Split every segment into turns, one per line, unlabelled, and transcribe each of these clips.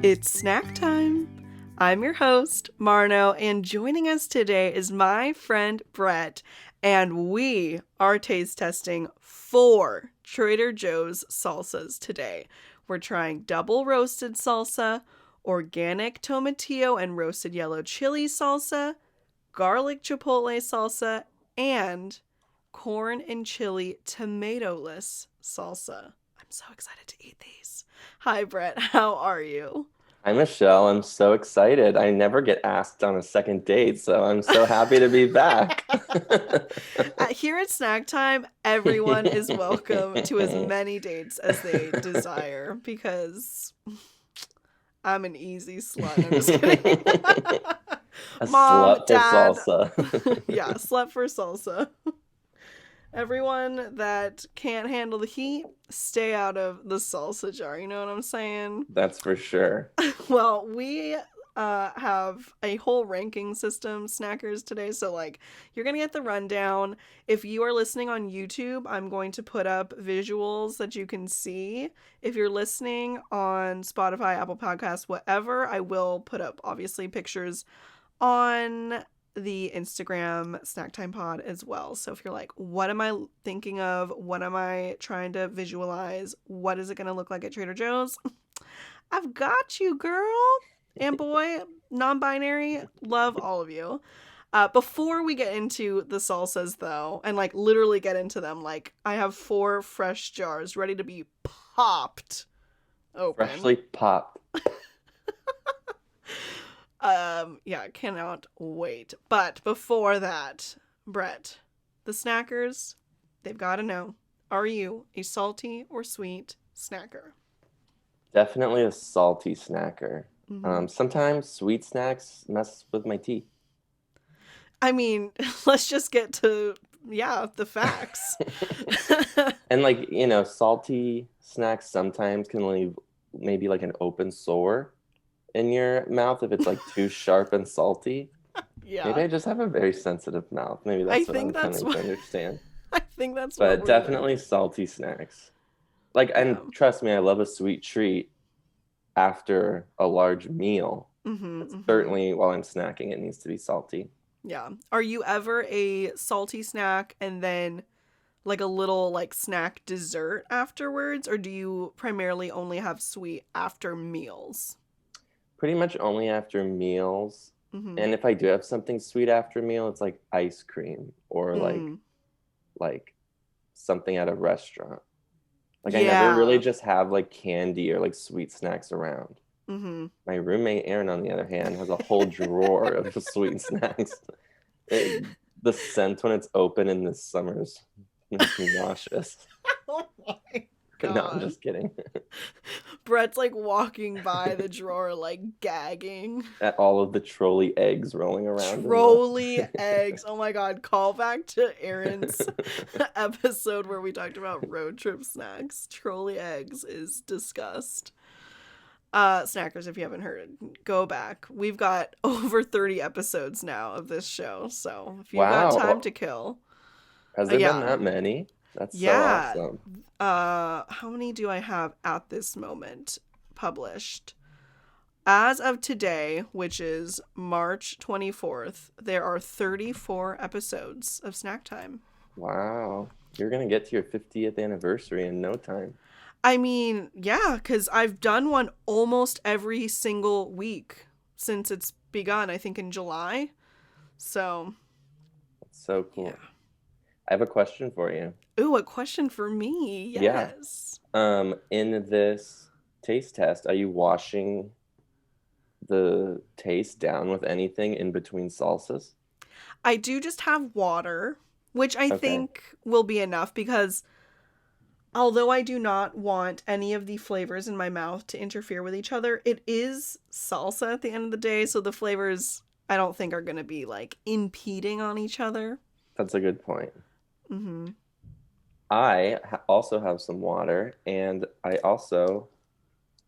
It's snack time. I'm your host, Marno, and joining us today is my friend Bret, and we are taste testing 4 Trader Joe's salsas today. We're trying double roasted salsa, organic tomatillo and roasted yellow chili salsa, garlic chipotle salsa, and corn and chili tomato-less salsa. I'm so excited to eat these. Hi, Bret. How are you?
Hi, Michelle. I'm so excited. I never get asked on a second date, so I'm so happy to be back.
Here at Snack Time, everyone is welcome to as many dates as they desire because I'm an easy slut. I'm just kidding.
A
Mom,
slut for
Dad.
salsa.
Yeah, slut for salsa. Everyone that can't handle the heat, stay out of the salsa jar. You know what I'm saying?
That's for sure.
Well, we have a whole ranking system, snackers, today. So, you're going to get the rundown. If you are listening on YouTube, I'm going to put up visuals that you can see. If you're listening on Spotify, Apple Podcasts, whatever, I will put up, obviously, pictures on the Instagram Snacktime Pod as well. So if you're like, what am I thinking of? What am I trying to visualize? What is it going to look like at Trader Joe's? I've got you, girl and boy, non-binary, love all of you. Before we get into the salsas though, and literally get into them, I have 4 fresh jars ready to be popped open.
Freshly popped.
Yeah, cannot wait. But before that, Bret, the snackers, they've got to know, are you a salty or sweet snacker?
Definitely a salty snacker.
Mm-hmm.
Sometimes sweet snacks mess with my teeth.
I mean, let's just get to, the facts.
And salty snacks sometimes can leave maybe an open sore in your mouth if it's too sharp and salty.
Yeah.
Maybe I just have a very sensitive mouth. Maybe that's what I'm coming to understand.
I think that's what
But
we're
definitely
doing.
salty snacks. And trust me, I love a sweet treat after a large meal. Certainly while I'm snacking, it needs to be salty.
Yeah. Are you ever a salty snack and then a little snack dessert afterwards, or do you primarily only have sweet after meals?
Pretty much only after meals.
Mm-hmm.
And if I do have something sweet after meal, it's ice cream or like something at a restaurant. I never really just have candy or sweet snacks around.
Mm-hmm.
My roommate Aaron, on the other hand, has a whole drawer of sweet snacks. The scent when it's open in the summers makes me nauseous.
Oh my God.
No, I'm just kidding.
Bret's walking by the drawer gagging.
At all of the trolley eggs rolling around.
Trolley eggs. Oh my God. Call back to Aaron's episode where we talked about road trip snacks. Trolley eggs is disgust. Snackers, if you haven't heard it, go back. We've got over 30 episodes now of this show. So if you've got time to kill.
Has there been that many? That's so awesome.
How many do I have at this moment published? As of today, which is March 24th, there are 34 episodes of Snack Time.
Wow. You're going to get to your 50th anniversary in no time.
I mean, yeah, because I've done one almost every single week since it's begun, I think in July. So.
That's so cool.
Yeah.
I have a question for you.
Ooh, a question for me. Yes.
Yeah. In this taste test, are you washing the taste down with anything in between salsas?
I do just have water, which I think will be enough because although I do not want any of the flavors in my mouth to interfere with each other, it is salsa at the end of the day, so the flavors I don't think are going to be impeding on each other.
That's a good point.
Mm-hmm.
I also have some water, and I also,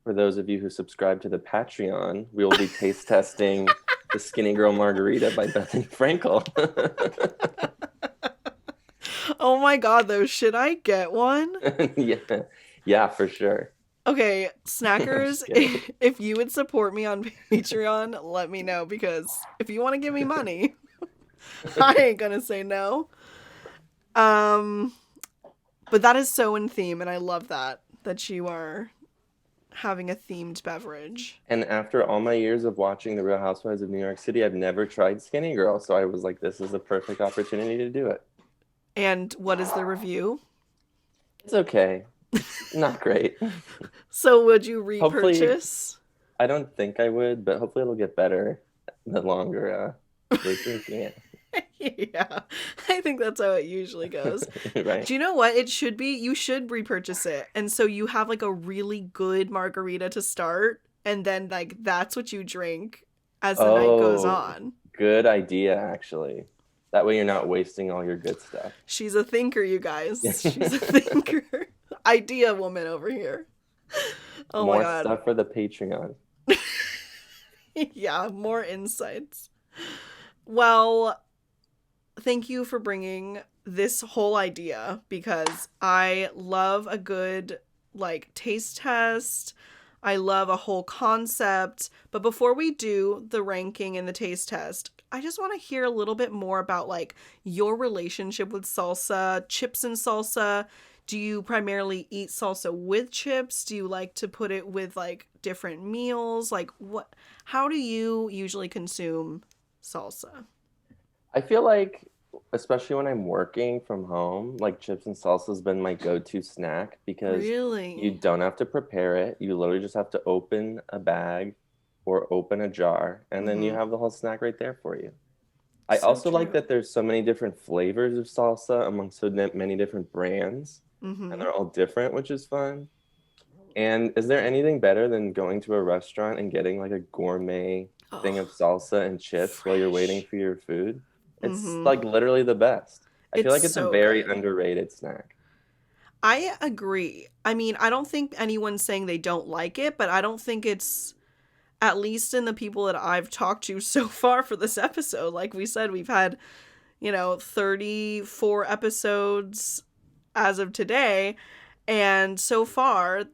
for those of you who subscribe to the Patreon, we will be taste testing the Skinny Girl Margarita by Bethany Frankel.
Oh my God, though, should I get one?
Yeah, for sure.
Okay,
I'm
snackers,
just kidding.
if you would support me on Patreon, let me know because if you want to give me money, I ain't gonna say no. Um, but that is so in theme, and I love that you are having a themed beverage.
And after all my years of watching The Real Housewives of New York City, I've never tried Skinny Girl, so I was like, this is a perfect opportunity to do it.
And what is the review?
It's okay. It's not great.
So would you
Hopefully,
repurchase?
I don't think I would, but hopefully it'll get better the longer we're drinking it.
Yeah, I think that's how it usually goes.
Right?
Do you know what? It should be, you should repurchase it. And so you have like a really good margarita to start, and then like that's what you drink as the night goes
Oh,
on.
good idea, actually. That way you're not wasting all your good stuff.
She's a thinker, you guys. She's a thinker. Idea woman over here. Oh my
More
God.
stuff for the Patreon.
Yeah, more insights. Well, thank you for bringing this whole idea because I love a good like taste test. I love a whole concept. But before we do the ranking and the taste test, I just want to hear a little bit more about like your relationship with salsa, chips and salsa. Do you primarily eat salsa with chips? Do you like to put it with like different meals? Like what how do you usually consume salsa?
I feel like, especially when I'm working from home, like chips and salsa has been my go-to snack because you
Really?
don't have to prepare it. You literally just have to open a bag or open a jar, and then you
Mhm.
have the whole snack right there for you. I
So
also like
true.
that there's so many different flavors of salsa among many different brands, and
Mhm.
they're all different, which is fun. And is there anything better than going to a restaurant and getting like a gourmet thing of
Oh,
salsa and chips while you're waiting
fresh.
for your food? It's
Mhm.
like literally the best. I feel
It's
like it's a
so
very
good.
underrated snack.
I agree. I mean, I don't think anyone's saying they don't like it, but I don't think it's at least in the people that I've talked to so far for this episode. Like we said, we've had, 34 episodes as of today, and so far,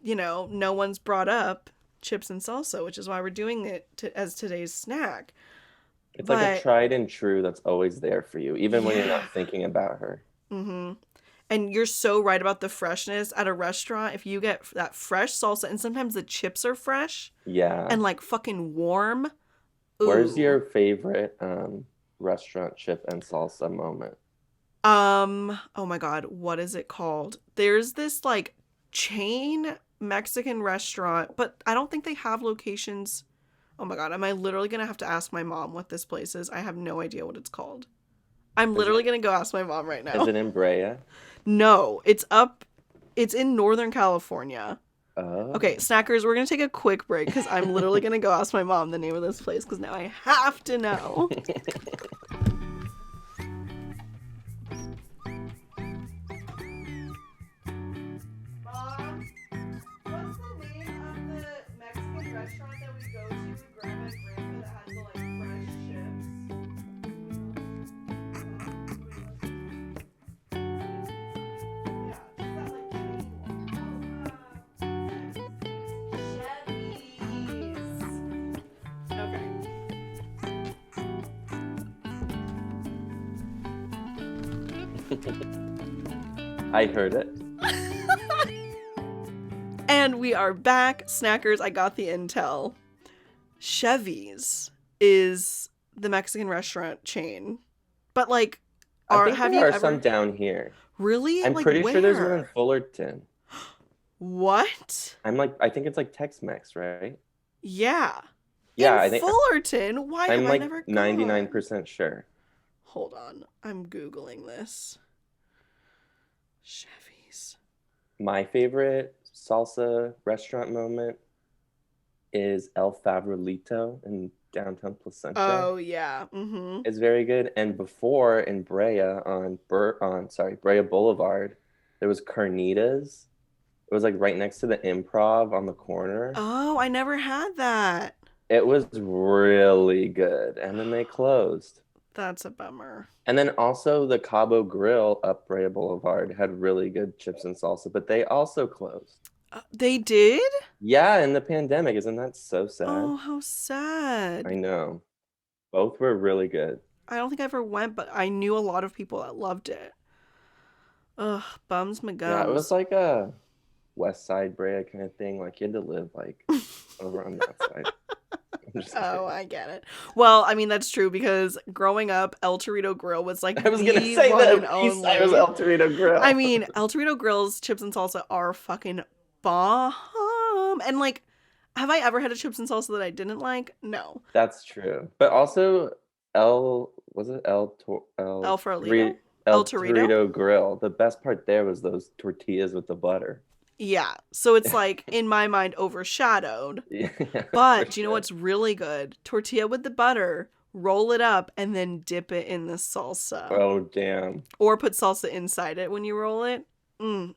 no one's brought up chips and salsa, which is why we're doing it as today's snack.
It's like a
But
tried and true that's always there for you, even when you're
yeah.
not thinking about her.
Mm-hmm. And you're so right about the freshness at a restaurant. If you get that fresh salsa, and sometimes the chips are fresh
Yeah.
and like fucking warm,
Where's
ooh.
your favorite restaurant chip and salsa moment?
Oh my God, what is it called? There's this like chain Mexican restaurant, but I don't think they have locations. Oh my God, am I literally gonna have to ask my mom what this place is? I have no idea what it's called. I'm
Is
literally
it
gonna go ask my mom right
is
now.
it in Brea?
No, it's in Northern California. Okay,
Oh.
snackers, we're gonna take a quick break because I'm literally gonna go ask my mom the name of this place because now I have to know. Mom, what's the name of the Mexican restaurant that we go to with Grandma and Grandpa that has the like fresh chips? Yeah, just that like chain one. Chevy's. Okay.
I heard it.
And we are back, snackers. I got the intel. Chevy's is the Mexican restaurant chain. But like
I
are
think
have
there
you
are some
ever
down here.
really
I'm
like
pretty sure there's one in
where?
Fullerton.
What?
I think it's like Tex-Mex, right?
Yeah.
Yeah,
In
I think
Fullerton? Why have
I'm
I
like
never gone?
99% sure.
Hold on. I'm Googling this. Chevy's.
My favorite salsa restaurant moment is El Favorito in downtown Placentia.
Oh yeah. Mm-hmm.
It's very good. And before in Brea Brea Boulevard, there was Carnitas. It was like right next to the Improv on the corner.
Oh, I never had that.
It was really good. And then they closed.
That's a bummer.
And then also the Cabo Grill up Brea Boulevard had really good chips and salsa, but they also closed.
They did?
Yeah, in the pandemic. Isn't that so sad?
Oh, how
I
sad.
know. Both were really good.
I don't think I ever went, but I knew a lot of people that loved it. Ugh, bums my
Yeah, it was
gums.
like a West Side Brea kind of thing. Like you had to live like over on that side. I'm just
Oh,
kidding.
I get it. Well, I mean, that's true because growing up, El Torito Grill was like
I was gonna
the
say
one and
the East Side was
only.
El Torito
I
Grill.
mean, El Torito Grill's chips and salsa are fucking bomb. And like, have I ever had a chips and salsa that I didn't like? No.
That's true. But also El was it
El Farolito? El
El
Torito?
Torito Grill. The best part there was those tortillas with the butter.
Yeah. So it's like, in my mind, overshadowed.
Yeah, for
But do you know
sure.
what's really good? Tortilla with the butter, roll it up, and then dip it in the salsa.
Oh damn.
Or put salsa inside it when you roll it. Mm.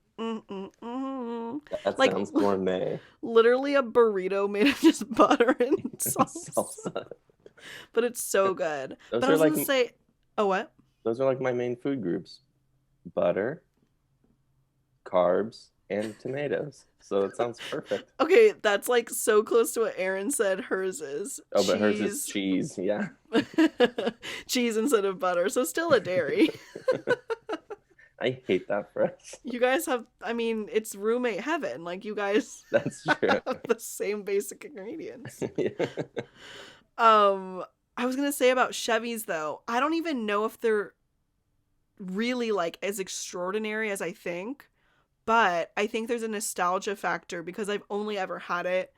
That
Like
sounds gourmet.
literally a burrito made of just butter and salsa.
Salsa.
But it's so good.
Those
But I
are
was
like
gonna say, oh what?
those are like my main food groups. Butter, carbs, and tomatoes. So it sounds perfect.
Okay, that's like so close to what Erin said hers is.
Oh, but hers is
Cheese.
cheese. Yeah.
Cheese instead of butter. So still a dairy.
I hate that for us.
You guys have, I mean, it's roommate heaven. Like, you guys
That's true.
have the same basic ingredients.
Yeah.
I was gonna say about Chevys though, I don't even know if they're really like as extraordinary as I think, but I think there's a nostalgia factor because I've only ever had it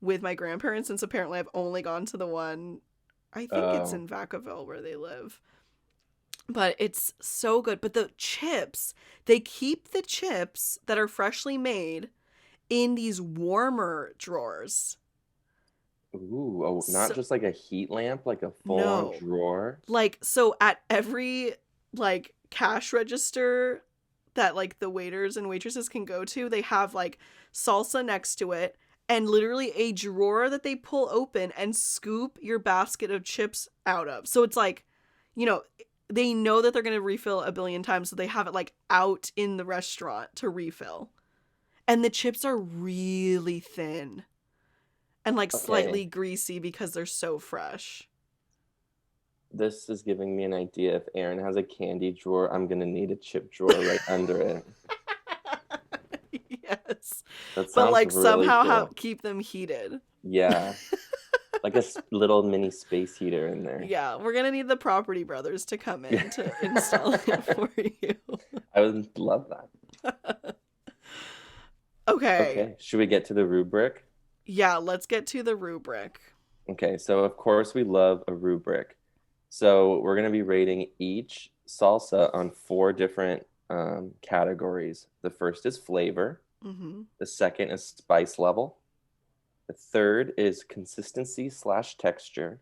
with my grandparents, since apparently I've only gone to the one, I think it's
Oh,
in Vacaville where they live. But it's so good. But the chips, they keep the chips that are freshly made in these warmer drawers.
ooh, oh, not
So,
just like a heat lamp, like a full-on
no.
drawer.
Like, so at every like cash register that like the waiters and waitresses can go to, they have like salsa next to it and literally a drawer that they pull open and scoop your basket of chips out of. So it's like, you know, they know that they're going to refill a billion times, so they have it like out in the restaurant to refill. And the chips are really thin and like
Okay,
slightly greasy because they're so fresh.
this is giving me an idea. If Aaron has a candy drawer, I'm gonna need a chip drawer right under it.
Yes.
That
But
sounds
like
really
somehow
cool.
keep them heated.
Yeah, like a little mini space heater in there.
Yeah, we're gonna need the Property Brothers to come
Yeah.
in to install it for you.
I would love that.
Okay.
Okay, should we get to the rubric?
Yeah, let's get to the rubric.
Okay, so of course we love a rubric. So we're going to be rating each salsa on four different categories. The first is flavor,
Mm-hmm.
the second is spice level, the third is consistency slash texture,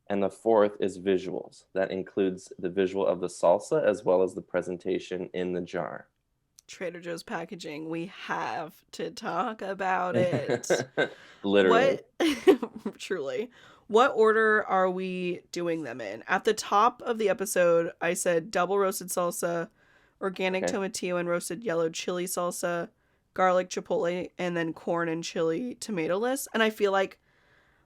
and the fourth is visuals. That includes the visual of the salsa as well as the presentation in the jar.
Trader Joe's packaging. We have to talk about it.
Literally.
What truly? What order are we doing them in? At the top of the episode, I said double roasted salsa, organic
Okay.
tomatillo and roasted yellow chili salsa, garlic chipotle, and then corn and chili tomatoless. And I feel like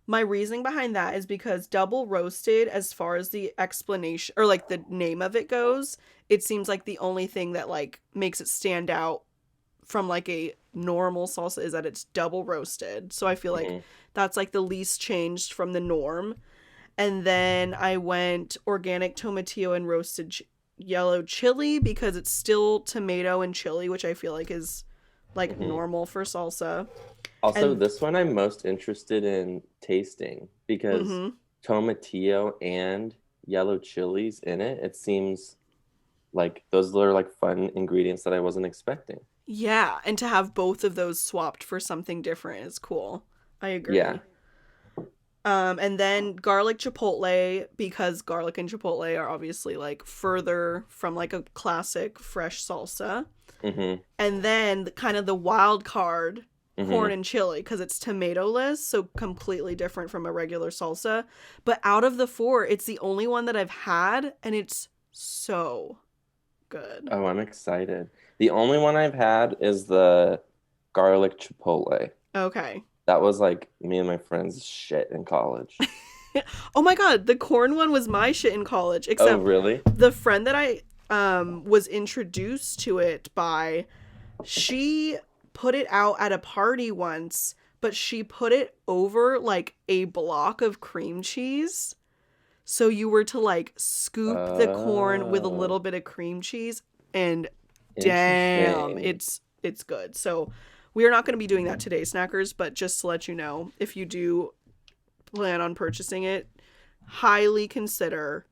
my reasoning behind that is because double roasted, as far as the explanation or like the name of it goes, it seems like the only thing that like makes it stand out from like a normal salsa is that it's double roasted. So I feel like
Mhm.
that's like the least changed from the norm. And then I went organic tomatillo and roasted yellow chili because it's still tomato and chili, which I feel like is like
Mhm.
normal for salsa.
Also,
And
this one I'm most interested in tasting because
mhm.
tomatillo and yellow chilies in it. It seems like those are like fun ingredients that I wasn't expecting.
Yeah, and to have both of those swapped for something different is cool. I
Yeah.
agree. And then garlic chipotle because garlic and chipotle are obviously like further from like a classic fresh salsa.
Mm-hmm.
And then kind of the wild card, corn
Mm-hmm.
and chili because it's tomatoless, so completely different from a regular salsa. But out of the four, it's the only one that I've had, and it's so good.
Oh, I'm excited. The only one I've had is the garlic chipotle.
Okay.
That was like me and my friends' shit in college.
Oh my God, the corn one was my shit in college.
Oh,
Except
really?
the friend that I was introduced to it by, she put it out at a party once, but she put it over like a block of cream cheese. So you were to like scoop the corn with a
Oh,
little bit of cream cheese, and damn,
interesting.
it's good. So we are not going to be doing that today, snackers, but just to let you know, if you do plan on purchasing it, highly consider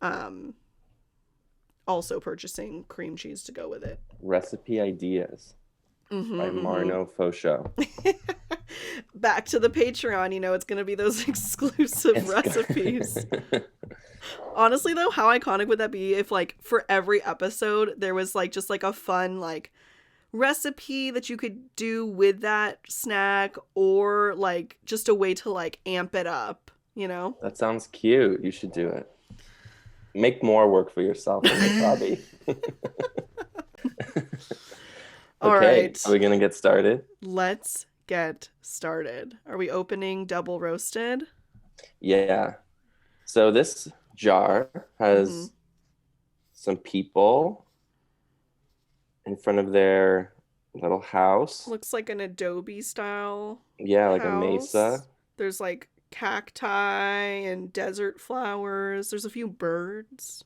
um also purchasing cream cheese to go with it.
Recipe ideas by Marno Faux Show.
Back to the Patreon, it's going to be those exclusive
It's
recipes.
good.
Honestly, though, how iconic would that be if, like, for every episode, there was, like, just, like, a fun, like, recipe that you could do with that snack, or, like, just a way to, like, amp it up,
That sounds cute. You should do it. Make more work for yourself and make Robbie.
All
Okay,
right.
are we gonna get started?
Let's get started. Are we opening double roasted?
Yeah. So this jar has some people in front of their little house.
Looks like an Adobe style.
Yeah, like
house.
a mesa.
There's like cacti and desert flowers. There's a few birds.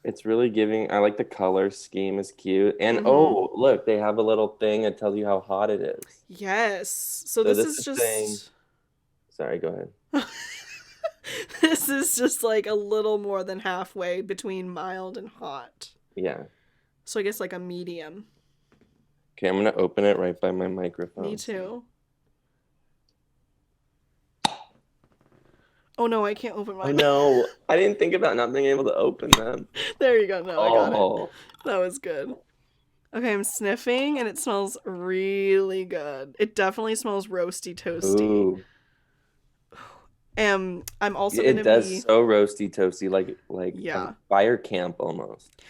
It's really giving. I like the color scheme is cute. And oh, look, they have a little thing that tells you how hot it is.
Yes. So this is just
saying... Sorry, go ahead.
This is just like a little more than halfway between mild and hot.
Yeah.
So I guess like a medium.
Okay, I'm gonna open it right by my microphone.
Me too. Oh no, I can't open mine.
Oh no, I didn't think about not being able to open them.
There you go. No, I got it. That was good. Okay, I'm sniffing and it smells really good. It definitely smells roasty toasty.
Ooh.
I'm also
It does so roasty toasty, like
yeah,
a fire camp almost.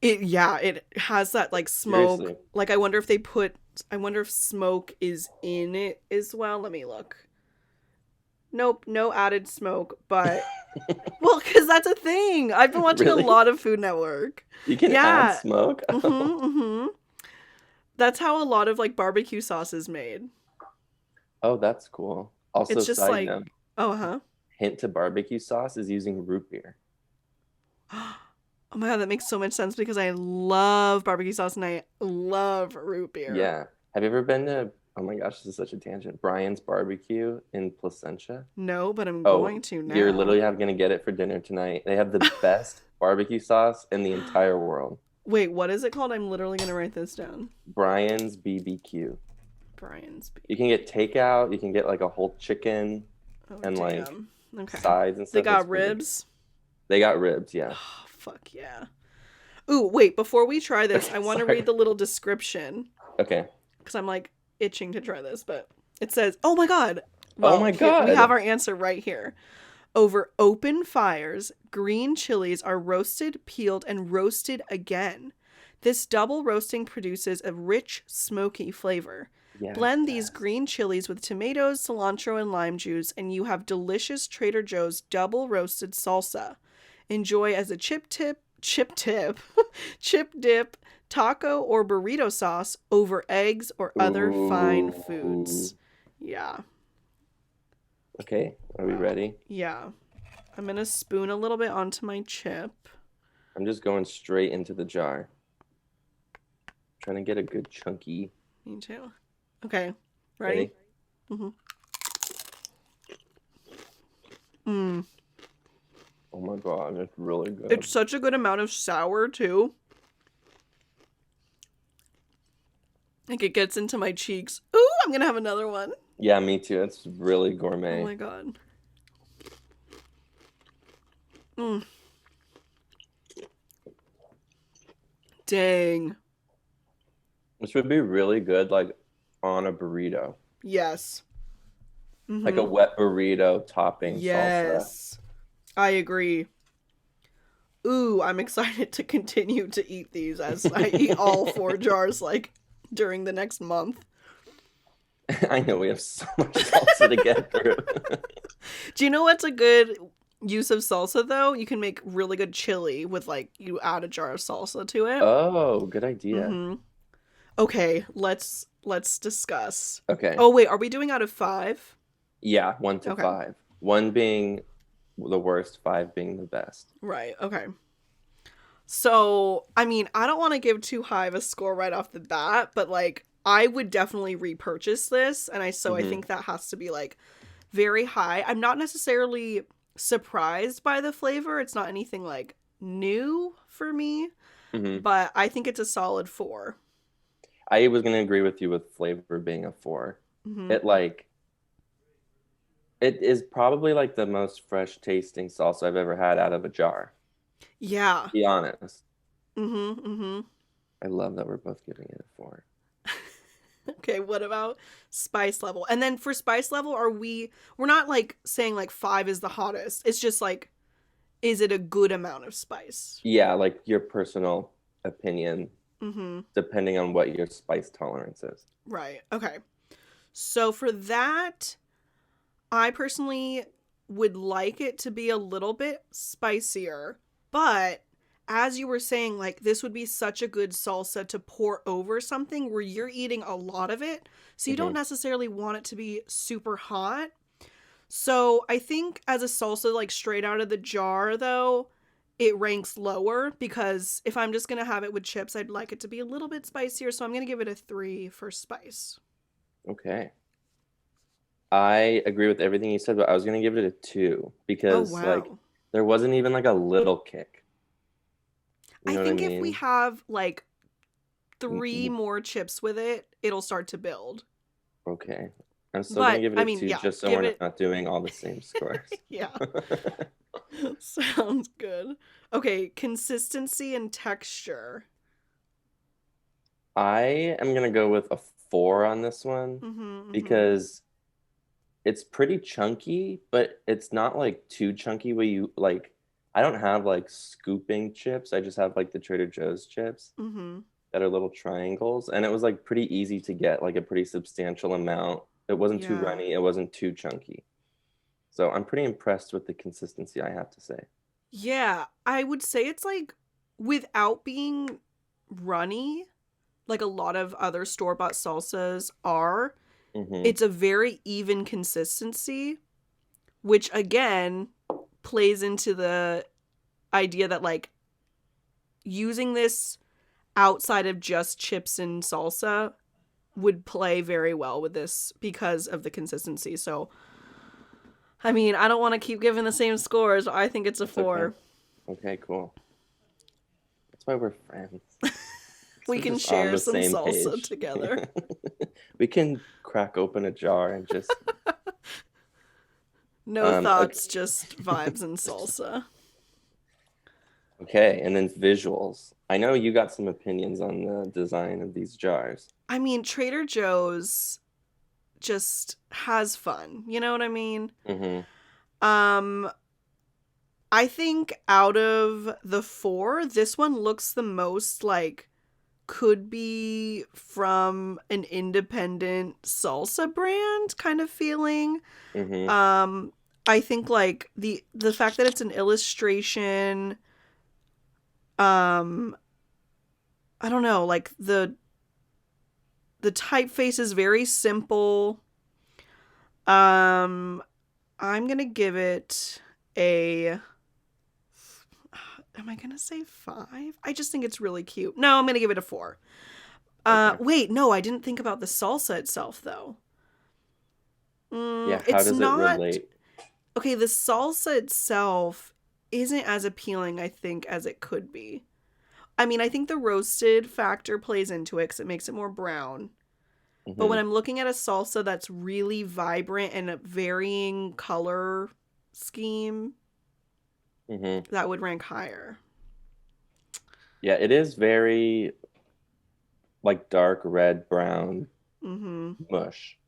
It has that like smoke.
Seriously.
Like I wonder if smoke is in it as well. Let me look. Nope, no added smoke, but well, because that's a thing. I've been watching
Really?
a lot of Food Network.
You can add smoke?
That's how a lot of like barbecue sauce is made.
Oh, that's cool. Also,
it's just
side
like,
note, hint to barbecue sauce is using root beer.
Oh my God, that makes so much sense because I love barbecue sauce and I love root beer.
Yeah. Have you ever been to, oh my gosh, this is such a tangent, Brian's Barbecue in Placentia?
No, but I'm going to now.
You're literally going to get it for dinner tonight. They have the best barbecue sauce in the entire world.
Wait, what is it called? I'm literally going to write this down.
Brian's BBQ.
Brian's BBQ.
You can get takeout. You can get like a whole chicken like sides and stuff.
They got ribs?
They got ribs, yeah.
Oh, fuck yeah. Ooh, wait, before we try this, I want to read the little description.
Okay.
Because I'm like itching to try this, but it says, oh my God.
Well, oh my God.
We have our answer right here. Over open fires, green chilies are roasted, peeled, and roasted again. This double roasting produces a rich, smoky flavor. Yes, Blend these green chilies with tomatoes, cilantro, and lime juice, and you have delicious Trader Joe's double roasted salsa. Enjoy as a chip dip, taco, or burrito sauce over eggs or other fine foods. Yeah.
Okay, are we ready?
Yeah. I'm going to spoon a little bit onto my chip.
I'm just going straight into the jar. Trying to get a good chunky.
Me too. Okay. Ready? Mm-hmm.
Oh my God, it's really good.
It's such a good amount of sour too. Like it gets into my cheeks. Ooh, I'm going to have another one.
Yeah, me too. It's really gourmet.
Oh my God. Dang.
This would be really good, like, on a burrito.
Yes.
Like a wet burrito topping salsa.
I agree. Ooh, I'm excited to continue to eat these as I eat all 4 jars, like, during the next month.
I know we have so much salsa to get through.
Do you know what's a good use of salsa though? You can make really good chili with like you add a jar of salsa to it.
Oh, good idea.
Mm-hmm. Okay, let's discuss.
Okay.
Oh wait, are we doing out of five?
Yeah, one to
Okay.
five. One being the worst, five being the best.
Right. Okay. So, I mean, I don't want to give too high of a score right off the bat, but like I would definitely repurchase this and I
Hmm.
think that has to be like very high. I'm not necessarily surprised by the flavor. It's not anything like new for me,
Hmm.
but I think it's a solid 4.
I was gonna agree with you with flavor being a four.
Mhm.
It like it is probably like the most fresh tasting salsa I've ever had out of a jar.
Yeah.
Be honest.
Mhm. Mhm.
I love that we're both giving it a four.
Okay, what about spice level? And then for spice level, we're not like saying like 5 is the hottest. It's just like is it a good amount of spice?
Yeah, like your personal opinion,
Mhm.
depending on what your spice tolerance is.
Right. Okay. So for that, I personally would like it to be a little bit spicier, but as you were saying, like this would be such a good salsa to pour over something where you're eating a lot of it. So you don't
Hmm.
necessarily want it to be super hot. So I think as a salsa, like straight out of the jar, though, it ranks lower because if I'm just going to have it with chips, I'd like it to be a little bit spicier. So I'm going to give it a 3 for spice.
Okay. I agree with everything you said, but I was gonna give it a two
Oh,
because like
wow.
there wasn't even like a little kick. You
I
know what I
think if we
mean?
have like
Mm,
3
mm,
more chips with it, it'll start to build.
okay. I'm still gonna
But
give it
I
a
mean,
two
yeah,
just so
give
we're
it.
not doing all the same scores.
Yeah, sounds good. Okay, consistency and texture.
I am gonna go with a four on this one
Mm-hmm, mm-hmm.
because it's pretty chunky, but it's not like too chunky where you like I don't have like scooping chips. I just have like the Trader Joe's chips
Mm-hmm.
that are little triangles, and it was like pretty easy to get like a pretty substantial amount. It wasn't too
Yeah.
runny, it wasn't too chunky. So I'm pretty impressed with the consistency, I have to say.
Yeah, I would say it's like without being runny, like a lot of other store-bought salsas are,
Hmm.
it's a very even consistency, which again plays into the idea that like using this outside of just chips and salsa would play very well with this because of the consistency. So, I mean, I don't want to keep giving the same scores. I think it's a
That's okay.
4.
Okay, cool. That's why we're friends. Because
We
we're
can
just on
share
the
some
same
salsa
page.
together.
We can crack open a jar and just
No
okay.
thoughts, just vibes and salsa.
Okay, and then visuals. I know you got some opinions on the design of these jars.
I mean, Trader Joe's just has fun. You know what I mean?
Hmm.
Um, I think out of the 4, this one looks the most like could be from an independent salsa brand kind of feeling.
Hmm.
Um, I think like the fact that it's an illustration, um, I don't know, like the typeface is very simple. Um, I'm gonna give it a. Am I gonna say 5? I just think it's really cute. No, I'm gonna give it a 4.
Okay.
Wait, no, I didn't think about the salsa itself though.
Yeah, how
It's
does it
not
relate?
okay. The salsa itself isn't as appealing, I think, as it could be. I mean, I think the roasted factor plays into it because it makes it more brown. But when
Hmm.
I'm looking at a salsa that's really vibrant and a varying color scheme,
Hmm.
that would rank higher.
Yeah, it is very like dark red brown
Mm-hmm.
mush,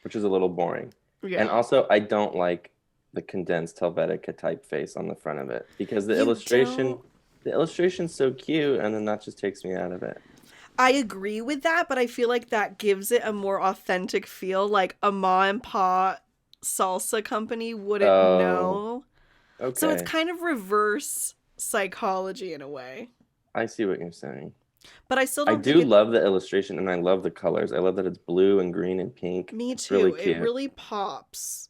which is a little boring. And
Yeah.
also, I don't like the condensed Helvetica typeface on the front of it because
You don't.
the illustration's so cute, and then that just takes me out of it.
I agree with that, but I feel like that gives it a more authentic feel. Like a ma and pa salsa company wouldn't
Oh,
know. So it's
okay.
kind of reverse psychology in a way.
I see what you're saying.
But I still
I
don't think
do
it.
love the illustration and I love the colors. I love that it's blue and green and pink.
Me
It's really
too. It
cute.
really pops.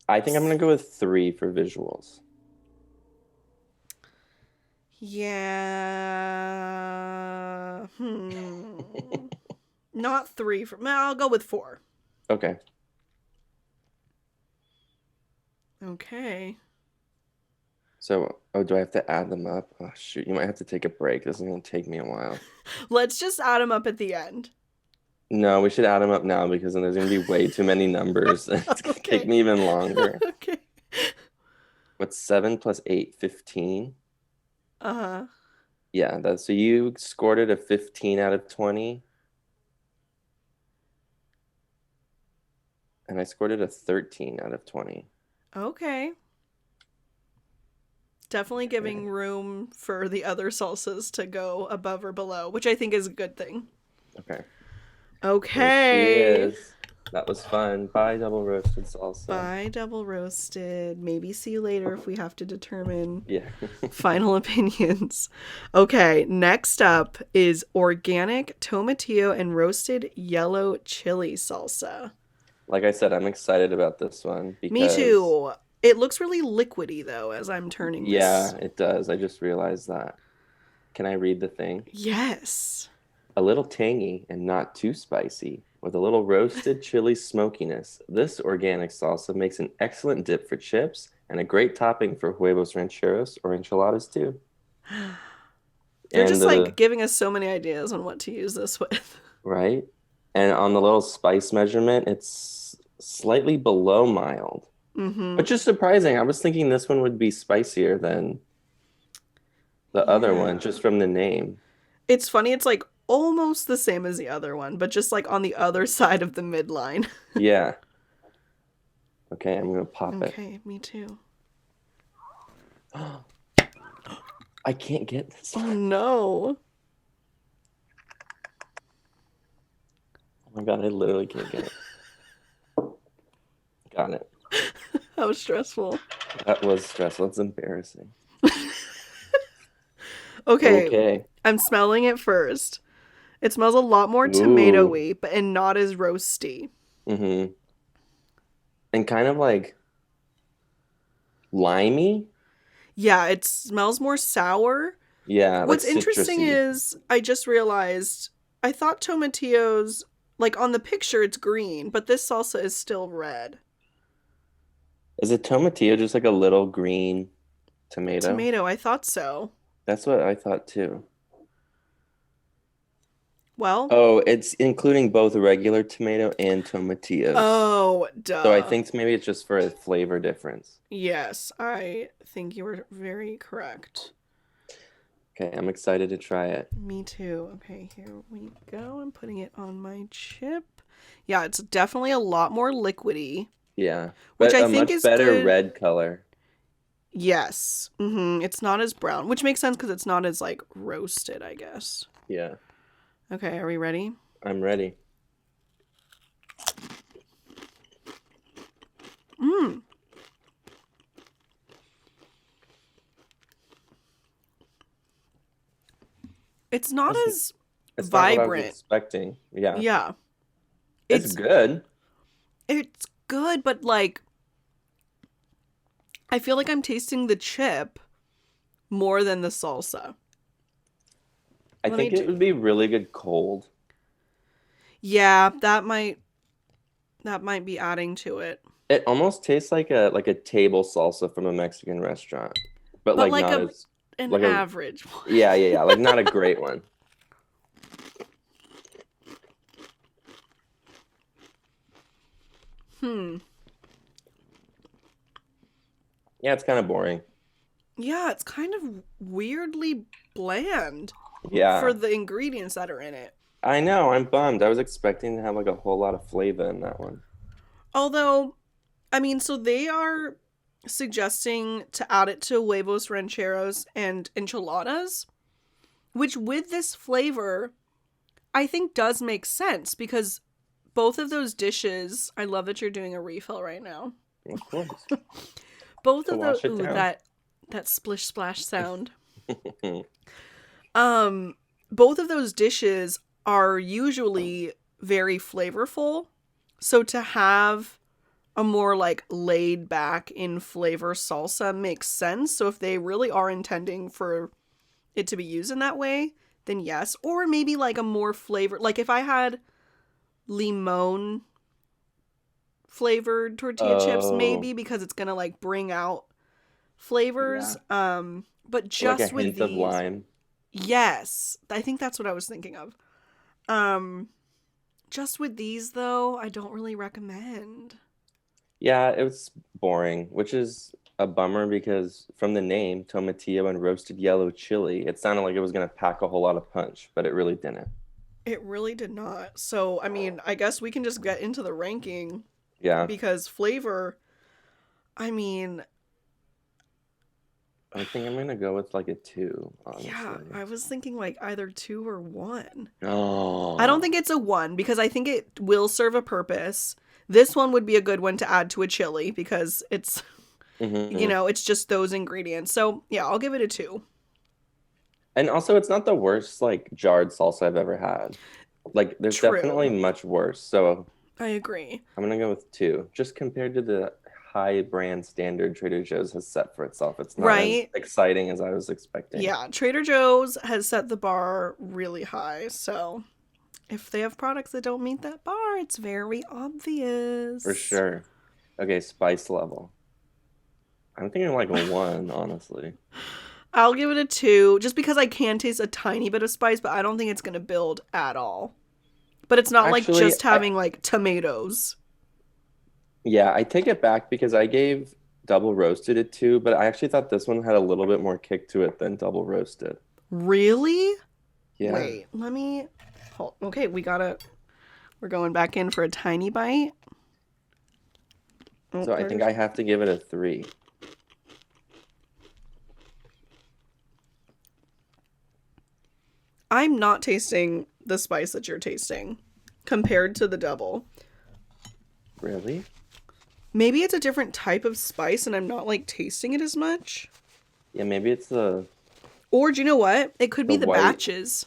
I think I'm gonna go with 3 for visuals.
Yeah. Not three for. I'll go with four.
Okay.
Okay.
So, oh, do I have to add them up? Oh, shoot. You might have to take a break. This is gonna take me a while.
Let's just add them up at the end.
No, we should add them up now because then there's gonna be way too many numbers. It's gonna take
Okay.
me even longer.
Okay.
What's 7 plus 8? 15?
Uh-huh.
Yeah, that's so you scored it a 15 out of 20, and I scored it a 13 out of 20.
Okay. Definitely
Okay.
giving room for the other salsas to go above or below, which I think is a good thing.
Okay. Here she
Okay.
is. That was fun. Bye, double roasted salsa.
Bye, double roasted. Maybe see you later if we have to determine
Yeah.
final opinions. Okay, next up is organic tomatillo and roasted yellow chili salsa.
Like I said, I'm excited about this one
Me
because,
too. It looks really liquidy though as I'm turning
yeah,
this.
it does. I just realized that. Can I read the thing?
Yes.
A little tangy and not too spicy, with a little roasted chili smokiness. This organic salsa makes an excellent dip for chips and a great topping for huevos rancheros or enchiladas too.
You're
And
just like giving us so many ideas on what to use this with.
right? And on the little spice measurement, it's slightly below mild,
Mm-hmm.
which is surprising. I was thinking this one would be spicier than the other one
Yeah.
just from the name.
It's funny, it's like almost the same as the other one, but just like on the other side of the midline.
Yeah. Okay, I'm gonna pop it.
Okay, me too.
I can't get this
Oh
one.
no.
Oh my God, I literally can't get it. Got it.
How stressful.
That was stressful. It's embarrassing.
Okay,
Okay.
I'm smelling it first. It smells a lot more
Ooh.
tomatoey, but and not as roasty.
Mm-hmm. And kind of like limey.
Yeah, it smells more sour.
Yeah, like
What's interesting
citrusy.
is I just realized I thought tomatillos, like on the picture it's green, but this salsa is still red.
Is a tomatillo just like a little green tomato?
Tomato, I thought so.
That's what I thought too.
Well,
Oh, it's including both regular tomato and tomatillos.
oh,
So I
duh.
think maybe it's just for a flavor difference.
Yes, I think you were very correct.
Okay, I'm excited to try it.
Me too. Okay, here we go. I'm putting it on my chip. Yeah, it's definitely a lot more liquidy,
Yeah,
which
but
I
a
think
much
is
better
good.
red color.
Yes. It's not as brown, which makes sense because it's not as like roasted, I guess.
Yeah,
Okay, are we ready?
I'm ready.
Mmm. It's not
It's,
as
it's not what I was
vibrant.
expecting. Yeah,
Yeah.
it's
It's
good.
it's good, but like I feel like I'm tasting the chip more than the salsa.
I
Let me
think it
do.
would be really good cold.
Yeah, that might be adding to it.
It almost tastes like a table salsa from a Mexican restaurant, but
But
like
like
not
a
as
an
like a
average one.
yeah, like not a great one.
Hmm.
Yeah, it's kind of boring.
Yeah, it's kind of weirdly bland for
Yeah,
the ingredients that are in it.
I know. I'm bummed. I was expecting to have like a whole lot of flavor in that one.
Although, I mean, so they are suggesting to add it to huevos rancheros and enchiladas, which with this flavor, I think does make sense because both of those dishes, I love that you're doing a refill right now.
Of course.
Both
To
of those,
wash it
ooh,
down.
that splish splash sound. Um, both of those dishes are usually very flavorful. So to have a more like laid back in flavor salsa makes sense. So if they really are intending for it to be used in that way, then yes. Or maybe like a more flavor, like if I had limon flavored tortilla chips,
Oh,
maybe because it's gonna like bring out
yeah.
flavors. But
Or like a
just with
hint of
these,
lime.
yes, I think that's what I was thinking of. Um, just with these though, I don't really recommend.
Yeah, it was boring, which is a bummer because from the name, tomatillo and roasted yellow chili, it sounded like it was going to pack a whole lot of punch, but it really didn't.
It really did not. So, I mean, I guess we can just get into the ranking
Yeah,
because flavor, I mean,
I think I'm going to go with like a two,
yeah,
honestly.
I was thinking like either 2 or 1. I don't
Oh,
think it's a 1 because I think it will serve a purpose. This one would be a good one to add to a chili because it's,
hmm.
it's just those ingredients. So, yeah, I'll give it a 2.
And also, it's not the worst like jarred salsa I've ever had. Like, there's definitely
True.
much worse. So
I agree.
I'm gonna go with two, just compared to the high brand standard Trader Joe's has set for itself. It's not as
Right?
exciting as I was expecting.
Yeah, Trader Joe's has set the bar really high. So, if they have products that don't meet that bar, it's very
For
obvious.
sure. Okay, spice level. I'm thinking like a one, honestly.
I'll give it a 2 just because I can taste a tiny bit of spice, but I don't think it's going to build at all. But it's not like
Actually,
just having like tomatoes.
yeah, I take it back because I gave double roasted a two, but I actually thought this one had a little bit more kick to it than double roasted.
Really?
Yeah.
Wait, let me. Okay, we're going back in for a tiny bite. Oh,
So I think
there's.
I have to give it a three.
I'm not tasting the spice that you're tasting compared to the double.
Really?
Maybe it's a different type of spice and I'm not like tasting it as much.
Yeah, maybe it's
Or do you know what? It could
the
be the
white,
batches.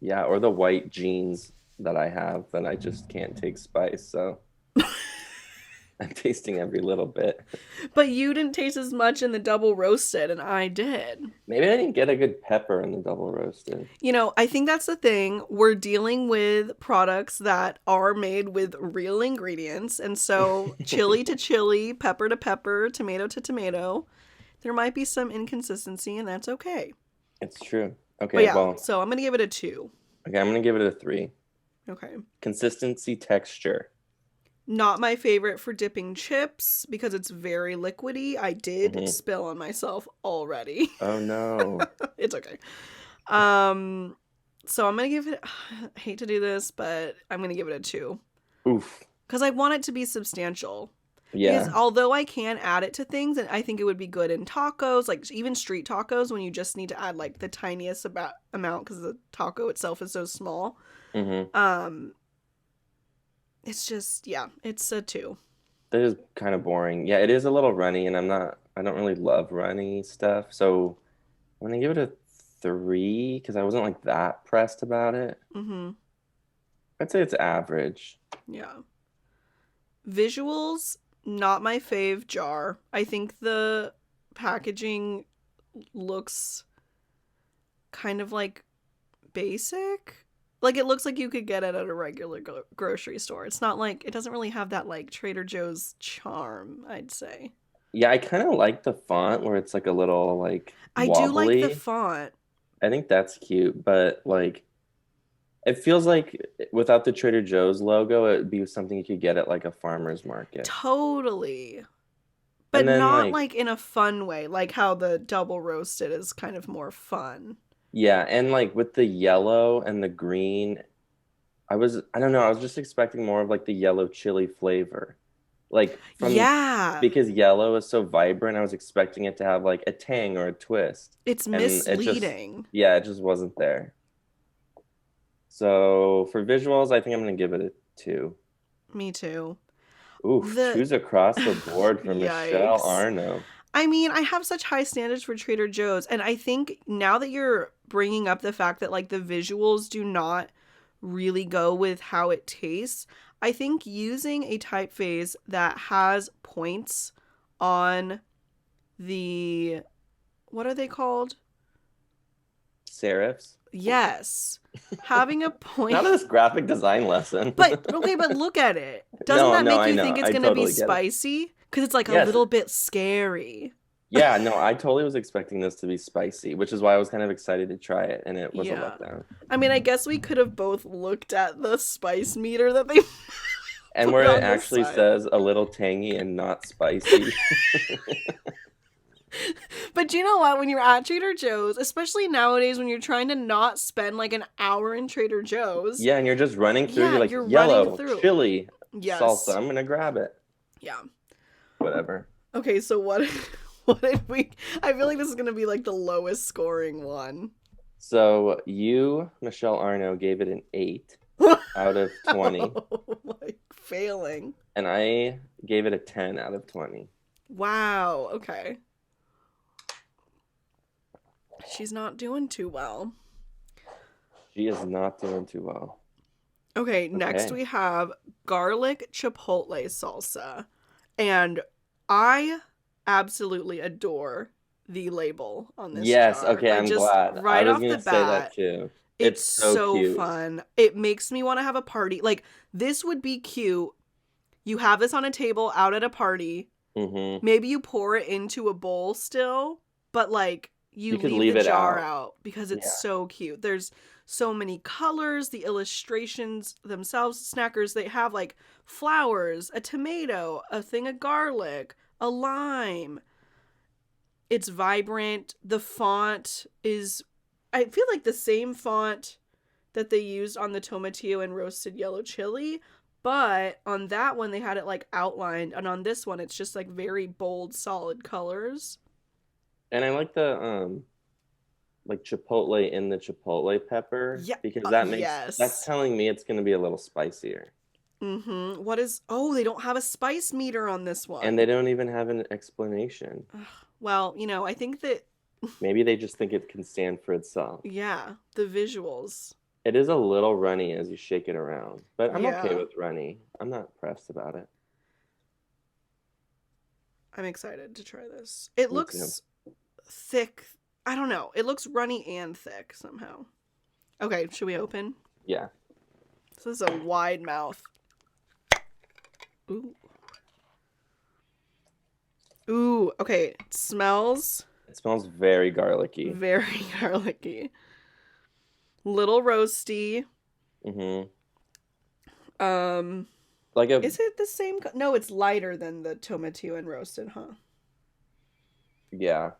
yeah, or the white jeans that I have that I just can't take spice. So I'm tasting every little bit.
But you didn't taste as much in the double roasted, and I did.
Maybe I didn't get a good pepper in the double roasted.
I think that's the thing. We're dealing with products that are made with real ingredients. And so, chili to chili, pepper to pepper, tomato to tomato, there might be some inconsistency, and that's okay.
It's true.
But
Okay,
yeah,
well,
so I'm going to give it a 2.
okay, I'm gonna give it a three.
Okay.
Consistency, texture.
Not my favorite for dipping chips because it's very liquidy. I did
Hmm.
spill on myself already.
Oh no.
It's okay. Um, so I'm gonna give it. I hate to do this, but I'm gonna give it a 2
Oof.
because I want it to be substantial. Because
Yeah.
although I can add it to things, and I think it would be good in tacos, like even street tacos, when you just need to add like the tiniest amount because the taco itself is so small.
Hmm.
Um, it's just yeah, it's a 2.
That is kind of boring. Yeah, it is a little runny, and I don't really love runny stuff. So I'm gonna give it a three because I wasn't like that pressed about it.
Mm-hmm.
I'd say it's average.
Yeah. Visuals, not my fave jar. I think the packaging looks kind of like basic. Like it looks like you could get it at a regular grocery store. It's not like it doesn't really have that like Trader Joe's charm, I'd say.
Yeah, I kind of like the font where it's like a little like
I do like the
wobbly.
font.
I think that's cute, but like it feels like without the Trader Joe's logo, it would be something you could get at like a farmer's market.
Totally. But
And then
not
like
like in a fun way, like how the double roasted is kind of more fun.
yeah, and like with the yellow and the green, I don't know, I was just expecting more of like the yellow chili flavor. Like
Yeah.
because yellow is so vibrant, I was expecting it to have like a tang or a twist.
It's
And it just,
misleading.
yeah, it just wasn't there. So for visuals, I think I'm gonna give it a 2.
Me too.
Oof,
The
2's across the board for Michelle
Yikes.
Arno.
I mean, I have such high standards for Trader Joe's, and I think now that you're bringing up the fact that like the visuals do not really go with how it tastes, I think using a typeface that has points on the, what are they called?
Serifs.
Yes. Having a point.
Not this graphic design lesson.
But okay, but look at it. Doesn't
No,
that
no,
make
I
you
know.
think it's
I
going to be
totally get it.
spicy? Cuz it's like a
Yes.
little bit scary.
Yeah, no, I totally was expecting this to be spicy, which is why I was kind of excited to try it, and it was a
Yeah.
letdown.
I mean, I guess we could have both looked at the spice meter that they
And
put
where it
on the
actually
side.
says a little tangy and not spicy.
But you know what? When you're at Trader Joe's, especially nowadays when you're trying to not spend like an hour in Trader Joe's,
Yeah, and you're just running through,
yeah,
you're like,
you're running
yellow,
through.
chili, salsa,
Yes.
I'm gonna grab it.
Yeah.
Whatever.
Okay, so what did we I feel like this is going to be like the lowest scoring one.
So you, Michelle Arno, gave it an 8 out of 20,
Like failing.
and I gave it a 10 out of 20.
Wow, okay. She's not doing too well.
She is not doing too well.
Okay, next
Okay.
we have garlic chipotle salsa. And I absolutely adore the label on this
Yes,
jar.
okay,
Like
I'm
just
glad. I
right
was
off
gonna
the
say that
bat,
too.
it's
It's so
so
cute.
fun. It makes me want to have a party. Like this would be cute. You have this on a table out at a party.
Mm-hmm.
Maybe you pour it into a bowl still, but like you
You could
leave
leave
the
it
jar
out.
out because it's
Yeah.
so cute. There's so many colors, the illustrations themselves, snackers, they have like flowers, a tomato, a thing of garlic, a lime. It's vibrant. The font is, I feel like the same font that they used on the tomatillo and roasted yellow chili, but on that one they had it like outlined, and on this one it's just like very bold, solid colors.
And I like the like chipotle in the chipotle pepper
Yeah,
because that's
yes.
telling me it's gonna be a little spicier.
Mm-hmm. What is? Oh, they don't have a spice meter on this
And they
one.
don't even have an explanation.
Ugh. Well, I think that
Maybe they just think it can stand for itself.
yeah, the visuals.
It is a little runny as you shake it around, but I'm okay
Yeah,
with runny. I'm not pressed about it.
I'm excited to try this. It
Me too.
looks thick. I don't know. It looks runny and thick somehow. Okay, should we open?
Yeah.
This is a wide mouth. Ooh. Ooh, okay. It smells
It smells very garlicky.
very garlicky. Little roasty.
Mm-hmm.
Um,
Like a
is it the same? No, it's lighter than the tomatillo and roasted, huh?
yeah,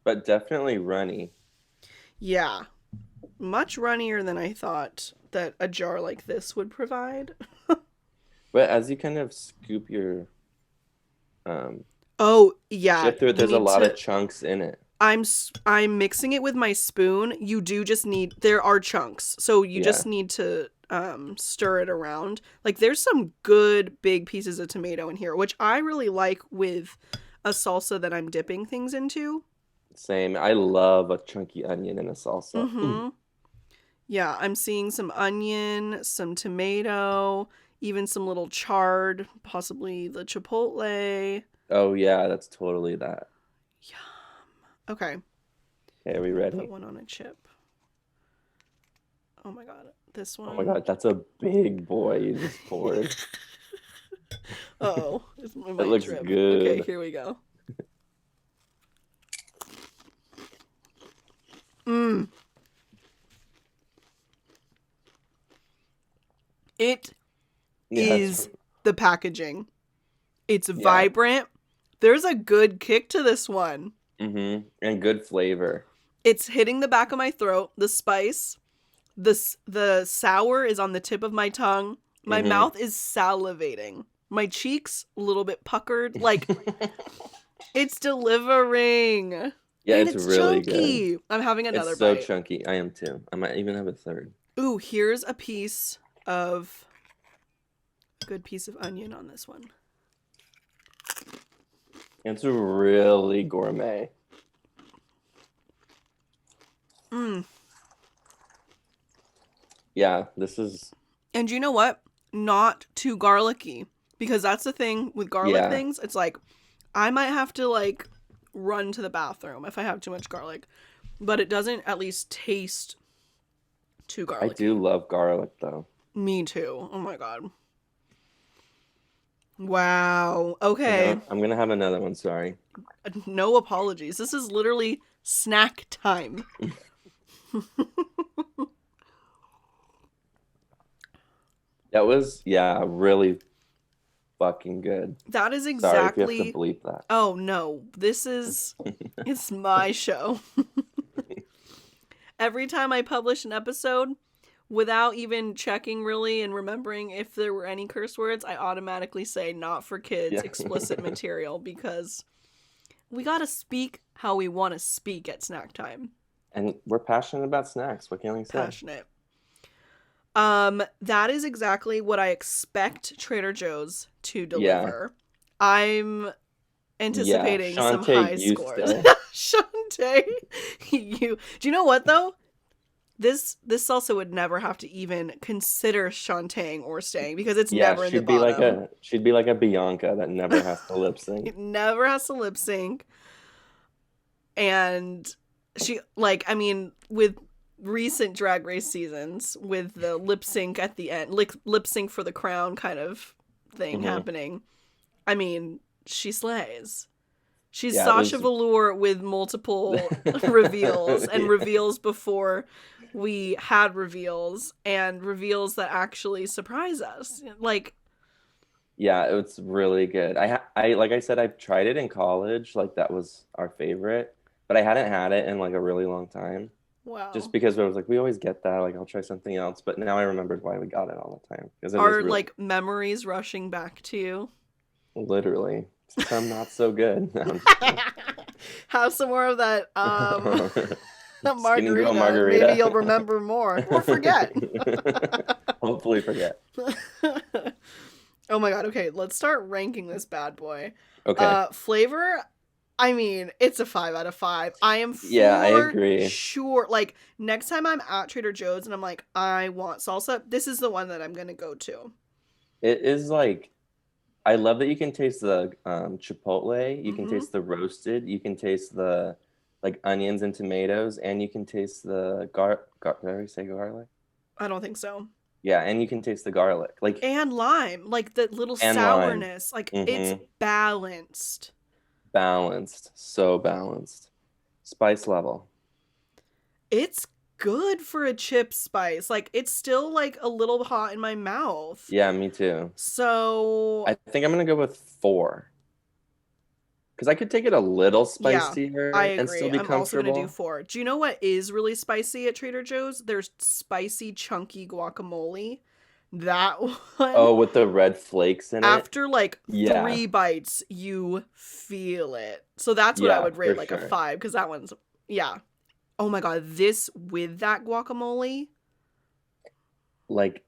but definitely runny.
Yeah. Much runnier than I thought that a jar like this would provide.
But as you kind of scoop your um
Oh, yeah.
shift through it,
You
there's a
need
lot
to
of chunks in it.
I'm mixing it with my spoon. You do just need there are chunks. So you
Yeah.
just need to stir it around. Like there's some good big pieces of tomato in here, which I really like with a salsa that I'm dipping things into.
Same. I love a chunky onion in a salsa.
Mhm. Yeah, I'm seeing some onion, some tomato, even some little chard, possibly the chipotle.
Oh yeah, that's totally that.
Yum. Okay,
Okay, are we
put
ready?
one on a chip. Oh my god, this
Oh my
one.
God, that's a big boy you just poured.
Oh, it
It
might
looks
drip. Okay,
good.
here we go. Mmm. It
Yes.
is the packaging. It's
Yeah.
vibrant. There's a good kick to this one.
Mm-hmm. And good flavor.
It's hitting the back of my throat. The spice, the sour is on the tip of my tongue. My
Mm-hmm.
mouth is salivating. My cheeks a little bit puckered. Like, it's delivering.
Yeah,
And
it's
it's
really
chunky.
good.
I'm having another
It's so
bite.
chunky. I am too. I might even have a third.
Ooh, here's a good piece of onion on this one.
It's really gourmet.
Mmm.
Yeah, this is...
And you know what? Not too garlicky. Because that's the thing with garlic things. It's like, I might have to, like, run to the bathroom if I have too much garlic. But it doesn't at least taste too garlicky.
I do love garlic, though.
Me too. Oh, my God. Wow. Okay.
I'm going to have another one, sorry.
No apologies. This is literally snack time.
That was, really fucking good.
That is exactly...
Sorry if you have to bleep that.
Oh, no. This is... It's my show. Every time I publish an episode, without even checking really and remembering if there were any curse words, I automatically say not for kids, explicit material, because we gotta speak how we want to speak at snack time.
And we're passionate about snacks. What can we say?
Passionate. That is exactly what I expect Trader Joe's to deliver. Yeah. I'm anticipating some high scores. Shantae, do you know what though? This salsa would never have to even consider shantaeing or staying because it's never in the bottom.
She'd be like a Bianca that never has to lip sync.
It never has to lip sync. And she, like, I mean, with recent Drag Race seasons, with the lip sync at the end, lip sync for the crown kind of thing happening, I mean, she slays. She's Sasha Velour with multiple reveals and reveals before we had reveals and reveals that actually surprise us. Like,
yeah, it's really good. I like I said, I've tried it in college. Like, that was our favorite, but I hadn't had it in like a really long time.
Wow. Just
because I was like, we always get that. Like, I'll try something else. But now I remembered why we got it all the time.
Are really... like memories rushing back to you?
Literally. I'm not so good. No,
have some more of that margarita. Maybe you'll remember more or forget.
Hopefully forget.
Oh my god. Okay, let's start ranking this bad boy.
Okay.
Flavor, I mean, it's a 5 out of 5. I am
I agree.
Sure. Like, next time I'm at Trader Joe's and I'm like, I want salsa, this is the one that I'm gonna go to.
It is like, I love that you can taste the chipotle, you can taste the roasted, you can taste the like onions and tomatoes, and you can taste the did I already say garlic?
I don't think so.
Yeah, and you can taste the garlic. Like,
and lime, like the little sourness. Lime. Like it's balanced.
Balanced. So balanced. Spice level.
It's good for a chip spice. Like, it's still like a little hot in my mouth.
Yeah, me too.
So
I think I'm gonna go with 4 because I could take it a little spicier and still be comfortable. I'm also gonna
do 4. Do you know what is really spicy at Trader Joe's? There's spicy chunky guacamole. That one.
Oh, with the red flakes in it.
After like 3 bites, you feel it. So that's what I would rate like a 5, because that one's oh my god, this with that guacamole,
like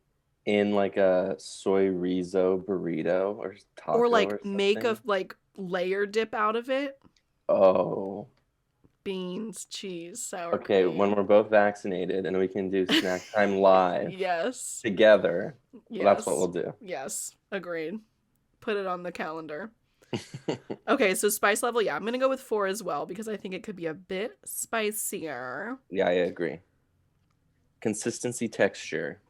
in like a soy rizo burrito or taco,
or like make a like layer dip out of it.
Oh,
beans, cheese, sour
okay
cream.
When we're both vaccinated and we can do snack time live
yes,
together, well, that's what we'll do.
Yes, agreed. Put it on the calendar. Okay, so spice level, I'm gonna go with 4 as well, because I think it could be a bit spicier.
Yeah, I agree. Consistency, texture,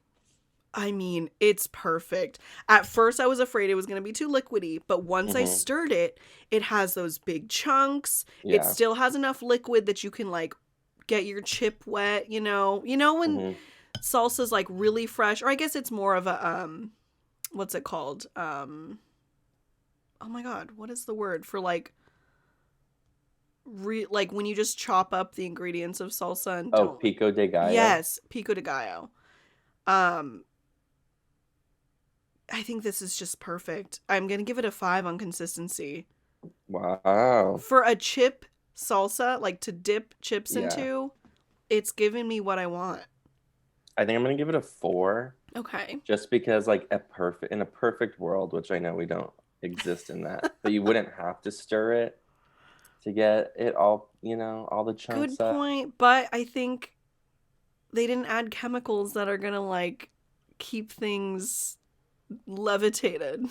I mean, it's perfect. At first I was afraid it was gonna be too liquidy, but once I stirred it, it has those big chunks. It still has enough liquid that you can like get your chip wet, you know when salsa's like really fresh, or I guess it's more of a what's it called, oh my god, what is the word for like like when you just chop up the ingredients of salsa and
pico de gallo.
Yes, pico de gallo. I think this is just perfect. I'm going to give it a 5 on consistency.
Wow.
For a chip salsa, like to dip chips
Yeah.
into, it's giving me what I want.
I think I'm gonna give it a 4.
Okay.
Just because like in a perfect world, which I know we don't exist in that, but you wouldn't have to stir it to get it all, all the chunks
Good
up.
point, but I think they didn't add chemicals that are going to like keep things levitated.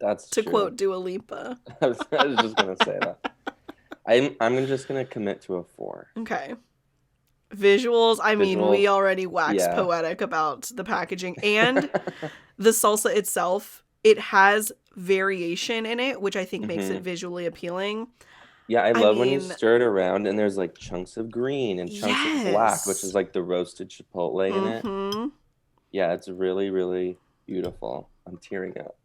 That's
To
true.
quote Dua Lipa.
I was just gonna say that. I'm just gonna commit to a 4.
Okay. Visuals, I mean, we
Visuals,
already waxed
yeah.
poetic about the packaging and the salsa itself. It has variation in it, which I think makes it
hmm
visually appealing.
Yeah, I
I
love when you
mean,
stir it around and there's like chunks of green and chunks of black, which is
yes.
like the roasted chipotle in it.
Mm-hmm.
Yeah, it's really, really beautiful. I'm tearing up.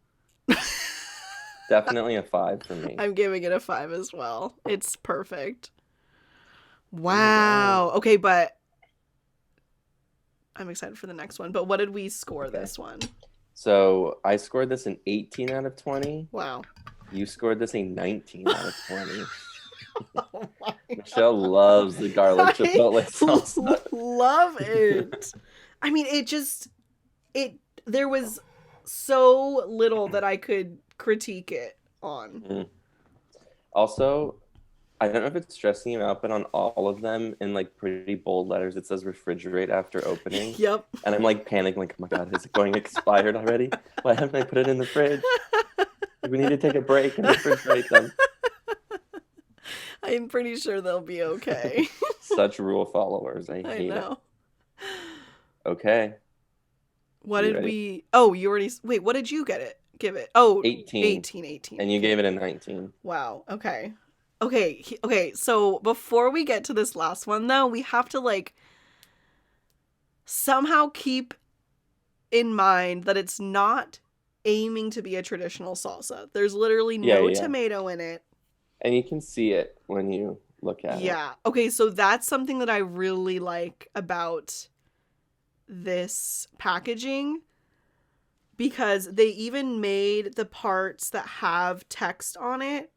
Definitely a 5 for me.
I'm giving it a 5 as well. It's perfect.
Oh my God.
Wow. Okay, but I'm excited for the next one. But what did we score
Okay.
this one?
So I scored this an 18 out of 20.
Wow.
You scored this a 19 out of 20.
Oh my
Michelle loves the garlic chipotle salsa.
love it. I mean, there was so little that I could critique it on.
Mm. Also, I don't know if it's stressing you out, but on all of them in like pretty bold letters, it says refrigerate after opening.
Yep.
And I'm like panicking, like, oh my God, is it going expired already? Why haven't I put it in the fridge? We need to take a break and refrigerate them.
I'm pretty sure they'll be okay.
Such rule followers. I
I
hate it.
know.
Okay.
What
You
did
ready?
we Oh, you already wait, what did you give it? Oh,
18.
18.
And you gave it a 19.
Wow. Okay. Okay, so before we get to this last one though, we have to like somehow keep in mind that it's not aiming to be a traditional salsa. There's literally no
Yeah.
tomato in it.
And you can see it when you look at it.
Yeah. Okay, so that's something that I really like about this packaging because they even made the parts that have text on it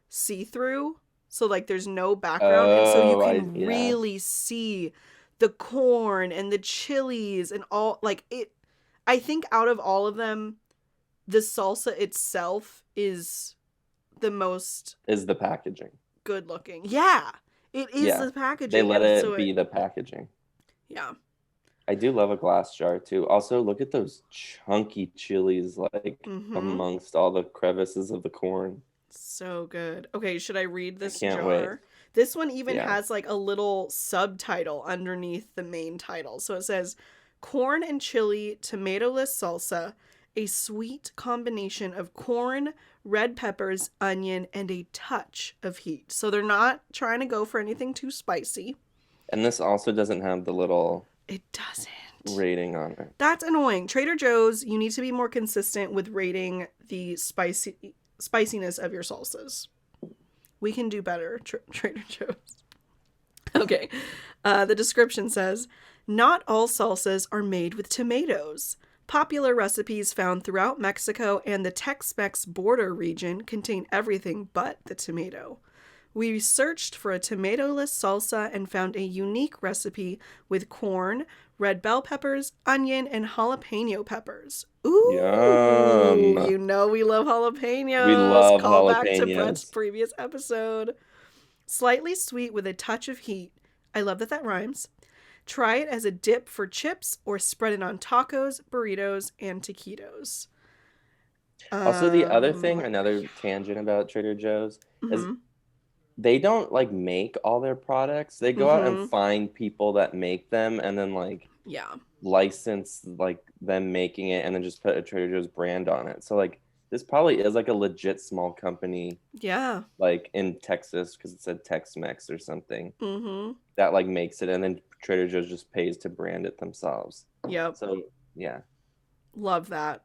see-through. So like there's no background and so you can
Yeah.
really see the corn and the chilies and all like it. I think out of all of them, the salsa itself is the most
Is the packaging.
good looking. Yeah. It is
Yeah.
the packaging.
They let
and
it
so
be the packaging.
Yeah.
I do love a glass jar too. Also, look at those chunky chilies like
Mm-hmm.
amongst all the crevices of the corn.
So good. Okay, should I read this
can't
jar?
wait.
This one even
Yeah.
has like a little subtitle underneath the main title. So it says corn and chili tomato-less salsa, a sweet combination of corn, red peppers, onion, and a touch of heat. So they're not trying to go for anything too spicy.
And this also doesn't have the little
It doesn't.
rating on it.
That's annoying. Trader Joe's, you need to be more consistent with rating the spiciness of your salsas. We can do better, Trader Joe's. Okay. The description says, not all salsas are made with tomatoes. Popular recipes found throughout Mexico and the Tex-Mex border region contain everything but the tomato. We searched for a tomato-less salsa and found a unique recipe with corn, red bell peppers, onion, and jalapeno peppers. Ooh,
Yum.
you know we love jalapenos.
We love
Call back to
jalapenos.
Bret's previous episode. Slightly sweet with a touch of heat. I love that rhymes. Try it as a dip for chips or spread it on tacos, burritos, and taquitos.
Also, the other thing, another tangent about Trader Joe's is they don't like make all their products. They go out and find people that make them and then like license like them making it and then just put a Trader Joe's brand on it. So like this probably is like a legit small company.
Yeah.
Like in Texas because it said Tex-Mex or something. That like makes it and then Trader Joe's just pays to brand it themselves.
Yep.
So yeah.
Love that.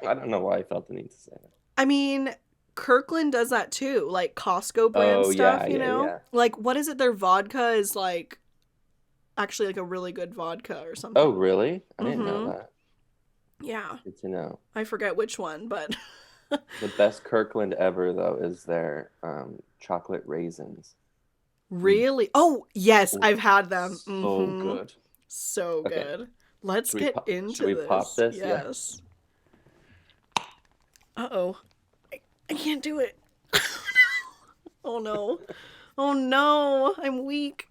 I don't know why I felt the need to say that.
I mean, Kirkland does that too, like Costco brand stuff, you know?
Yeah.
Like, what is it? Their vodka is like actually like a really good vodka or something.
Oh, really? I didn't know that.
Yeah.
Good to know.
I forget which one, but
The best Kirkland ever, though, is their chocolate raisins. Mm.
really? Oh, yes,
Ooh,
I've had them.
so
Mm-hmm.
good.
So
Okay,
good. Let's get
should
into
we pop
this.
this? Yeah.
Yes. Uh-oh. I can't do it. Oh no. Oh no. I'm weak.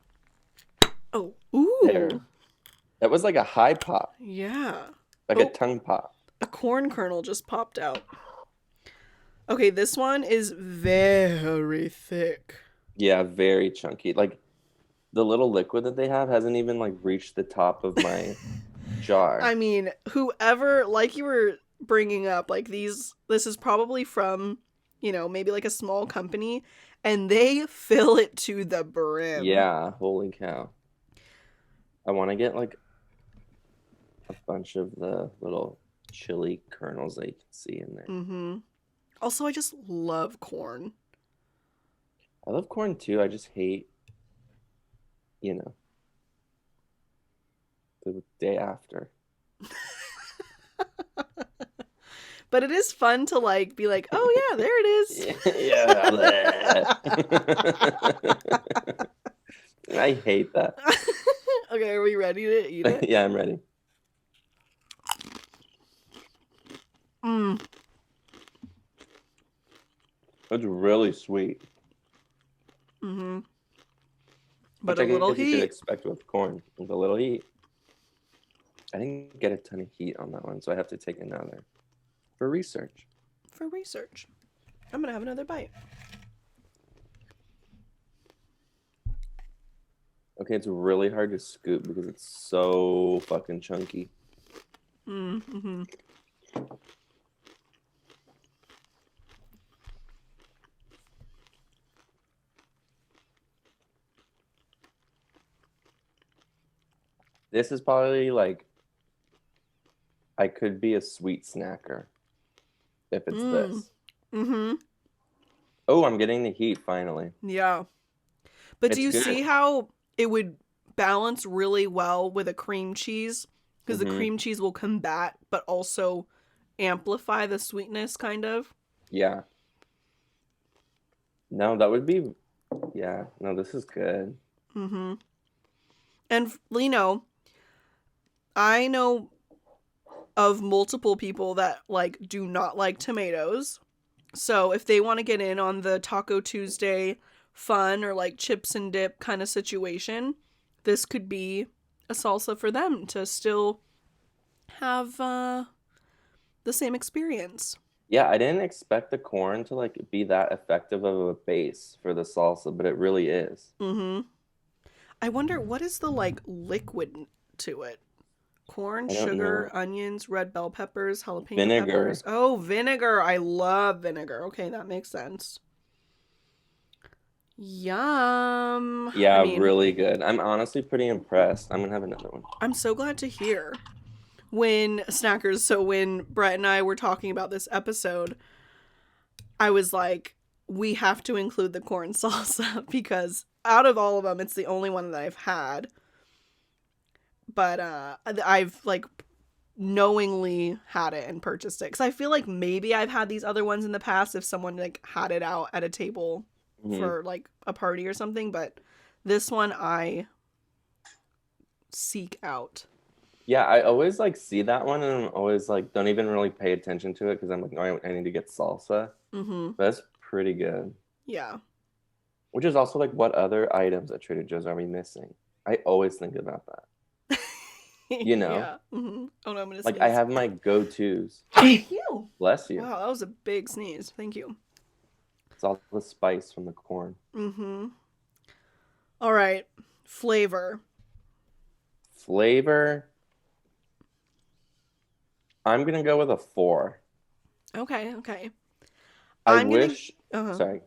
Oh.
There.
Ooh.
That was like a high pop,
Yeah.
like a
Oh,
tongue pop.
a corn kernel just popped out. Okay, this one is very thick.
Yeah, very chunky. Like the little liquid that they have hasn't even like reached the top of my jar.
I mean, whoever, like you were bringing up, like this is probably from, maybe like a small company, and they fill it to the brim.
Yeah, holy cow. I want to get like a bunch of the little chili kernels that you can see in there.
Mm-hmm. Also, I just love corn.
I love corn too. I just hate, you know, the day after.
But it is fun to like be like, oh yeah, there it is.
Yeah. I hate that.
Okay, are we ready to eat it?
Yeah, I'm ready.
Mm.
It's really sweet.
Mm-hmm. But
Which
a
I
little
guess you could
heat.
expect with corn. With a little heat. I didn't get a ton of heat on that one, so I have to take another for research.
For research. I'm gonna have another bite.
Okay, it's really hard to scoop because it's so fucking chunky.
Mm-hmm.
This is probably like I could be a sweet snacker if it's this.
Mm-hmm.
Oh, I'm getting the heat finally.
Yeah. But do
It's
you
good.
see how it would balance really well with a cream cheese? Because the
Mm-hmm.
cream cheese will combat but also amplify the sweetness, kind of.
Yeah. No, that would be. Yeah. No, this is good.
Mm-hmm. And, I know of multiple people that, like, do not like tomatoes. So if they want to get in on the Taco Tuesday fun or, like, chips and dip kind of situation, this could be a salsa for them to still have the same experience.
Yeah, I didn't expect the corn to like be that effective of a base for the salsa, but it really is.
Mm-hmm. I wonder what is the like liquid to it? Corn,
I don't
sugar,
know.
onions, red bell peppers, jalapeno peppers.
Vinegar.
Oh, vinegar. I love vinegar. Okay, that makes sense. Yum. I
Yeah,
mean,
really good. I'm honestly pretty impressed. I'm gonna have another one.
I'm so glad to hear when snackers. So when Brett and I were talking about this episode, I was like, we have to include the corn salsa because out of all of them, it's the only one that I've had. But I've like knowingly had it and purchased it because I feel like maybe I've had these other ones in the past if someone like had it out at a table
Mm-hmm.
for like a party or something. But this one I seek out.
Yeah, I always like see that one and I'm always like don't even really pay attention to it because I'm like, no, I need to get salsa.
Mm-hmm.
But that's pretty good.
Yeah.
Which is also like what other items at Trader Joe's are we missing? I always think about that. You know?
Yeah. Mm-hmm. Oh no, I'm gonna
Like
sneeze.
I have my go-tos.
Thank you.
Bless you.
Wow, that was a big sneeze. Thank you.
It's all the spice from the corn.
Mm-hmm. All right. Flavor.
Flavor. I'm gonna go with a 4.
Okay. Okay.
I
I'm gonna.
wish.
Uh-huh.
Sorry,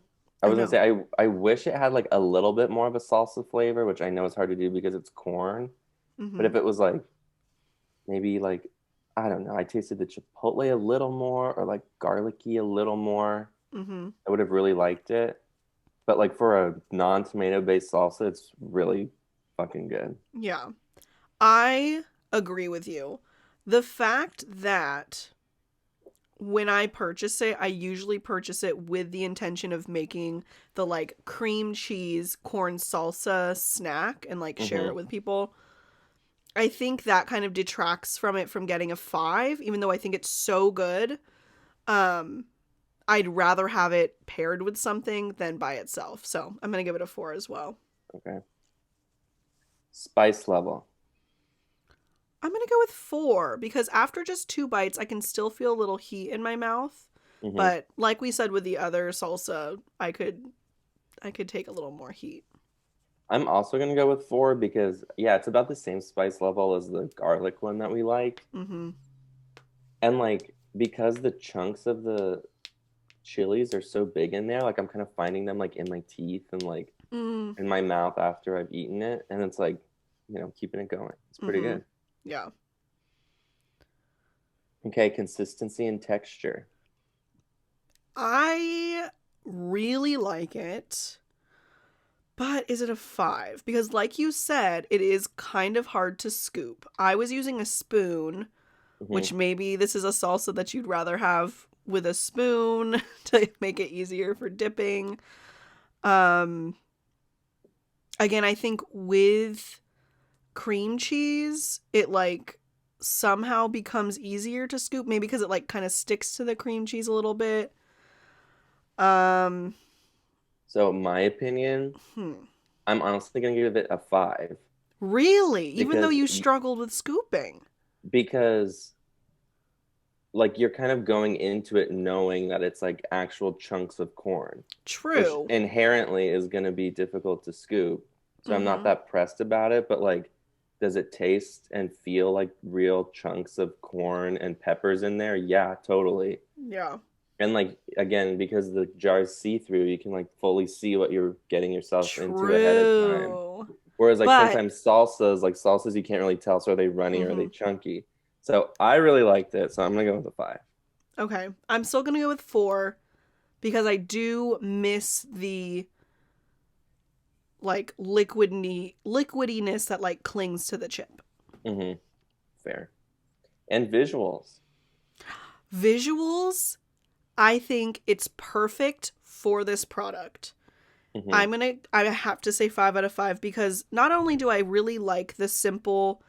I was
know.
gonna say I wish it had like a little bit more of a salsa flavor, which I know is hard to do because it's corn.
Mm-hmm.
But if it was like maybe like I don't know, I tasted the chipotle a little more or like garlicky a little more,
Mm-hmm.
I would have really liked it. But like for a non-tomato based salsa, it's really fucking good.
Yeah. I agree with you. The fact that when I purchase it, I usually purchase it with the intention of making the like cream cheese corn salsa snack and like share
Mm-hmm.
it with people. I think that kind of detracts from it from getting a 5, even though I think it's so good. Um, I'd rather have it paired with something than by itself. So I'm going to give it a 4 as well.
Okay. Spice level.
I'm going to go with 4 because after just 2 bites, I can still feel a little heat in my mouth.
Mm-hmm.
But like we said with the other salsa, I could take a little more heat.
I'm also gonna go with 4 because yeah, it's about the same spice level as the garlic one that we like.
Mm-hmm.
And like because the chunks of the chilies are so big in there, like I'm kind of finding them like in my teeth and like in my mouth after I've eaten it. And it's like, keeping it going. It's pretty good.
Yeah.
Okay, consistency and texture.
I really like it. But is it a 5? Because like you said, it is kind of hard to scoop. I was using a spoon, which maybe this is a salsa that you'd rather have with a spoon to make it easier for dipping. Again, I think with cream cheese, it like somehow becomes easier to scoop, maybe because it like kind of sticks to the cream cheese a little bit.
So my opinion, I'm honestly gonna give it a 5.
Really? Even though
Because
you struggled with scooping?
because like you're kind of going into it knowing that it's like actual chunks of corn, which
True.
inherently is going to be difficult to scoop. So I'm not that pressed about it, but like, does it taste and feel like real chunks of corn and peppers in there? Yeah, totally.
Yeah.
And like again, because the jar's see-through, you can like fully see what you're getting yourself into ahead of time.
True.
Whereas like
But
sometimes salsas you can't really tell, so are they runny or are they chunky? So I really liked it, so I'm gonna go with a 5.
okay, I'm still gonna go with 4 because I do miss the like liquidiness that like clings to the chip.
Mm-hmm. Fair. And visuals.
Visuals, I think it's perfect for this product.
Mm-hmm.
I have to say 5 out of 5 because not only do I really like the simple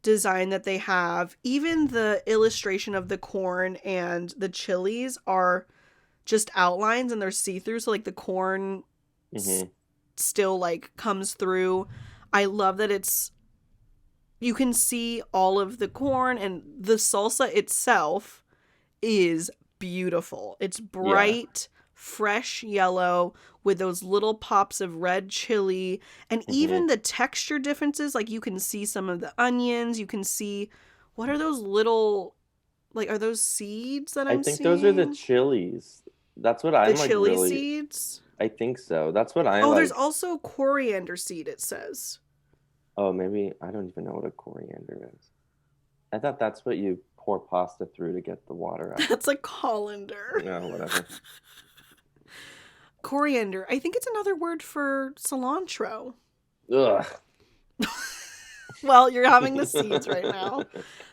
design that they have, even the illustration of the corn and the chilies are just outlines and they're see-through, so like the corn still like comes through. I love that you can see all of the corn, and the salsa itself is beautiful. It's bright, fresh yellow with those little pops of red chili, and even the texture differences, like you can see some of the onions, you can see what are those little, like, are those seeds that
I
I'm
think those are the
seeing?
chilies. That's what
The
I'm like
chili
really.
seeds?
I think so. That's what I
Oh, there's
like.
also coriander seed, it says.
Oh, maybe I don't even know what a coriander is. I thought that's what you pour pasta through to get the water out.
That's a colander.
No, whatever.
Coriander. I think it's another word for cilantro.
Ugh.
Well, you're having the seeds right now.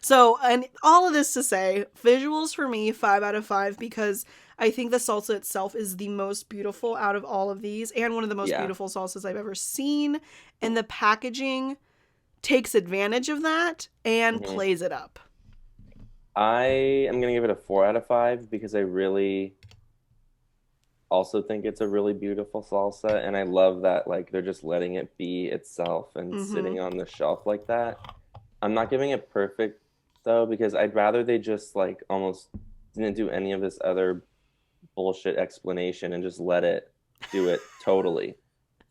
So, and all of this to say, visuals for me, 5 out of 5, because I think the salsa itself is the most beautiful out of all of these and one of the most beautiful salsas I've ever seen. And the packaging takes advantage of that and plays it up.
I am going to give it a 4 out of 5 because I really also think it's a really beautiful salsa, and I love that like they're just letting it be itself and sitting on the shelf like that. I'm not giving it perfect though because I'd rather they just like almost didn't do any of this other bullshit explanation and just let it do it totally.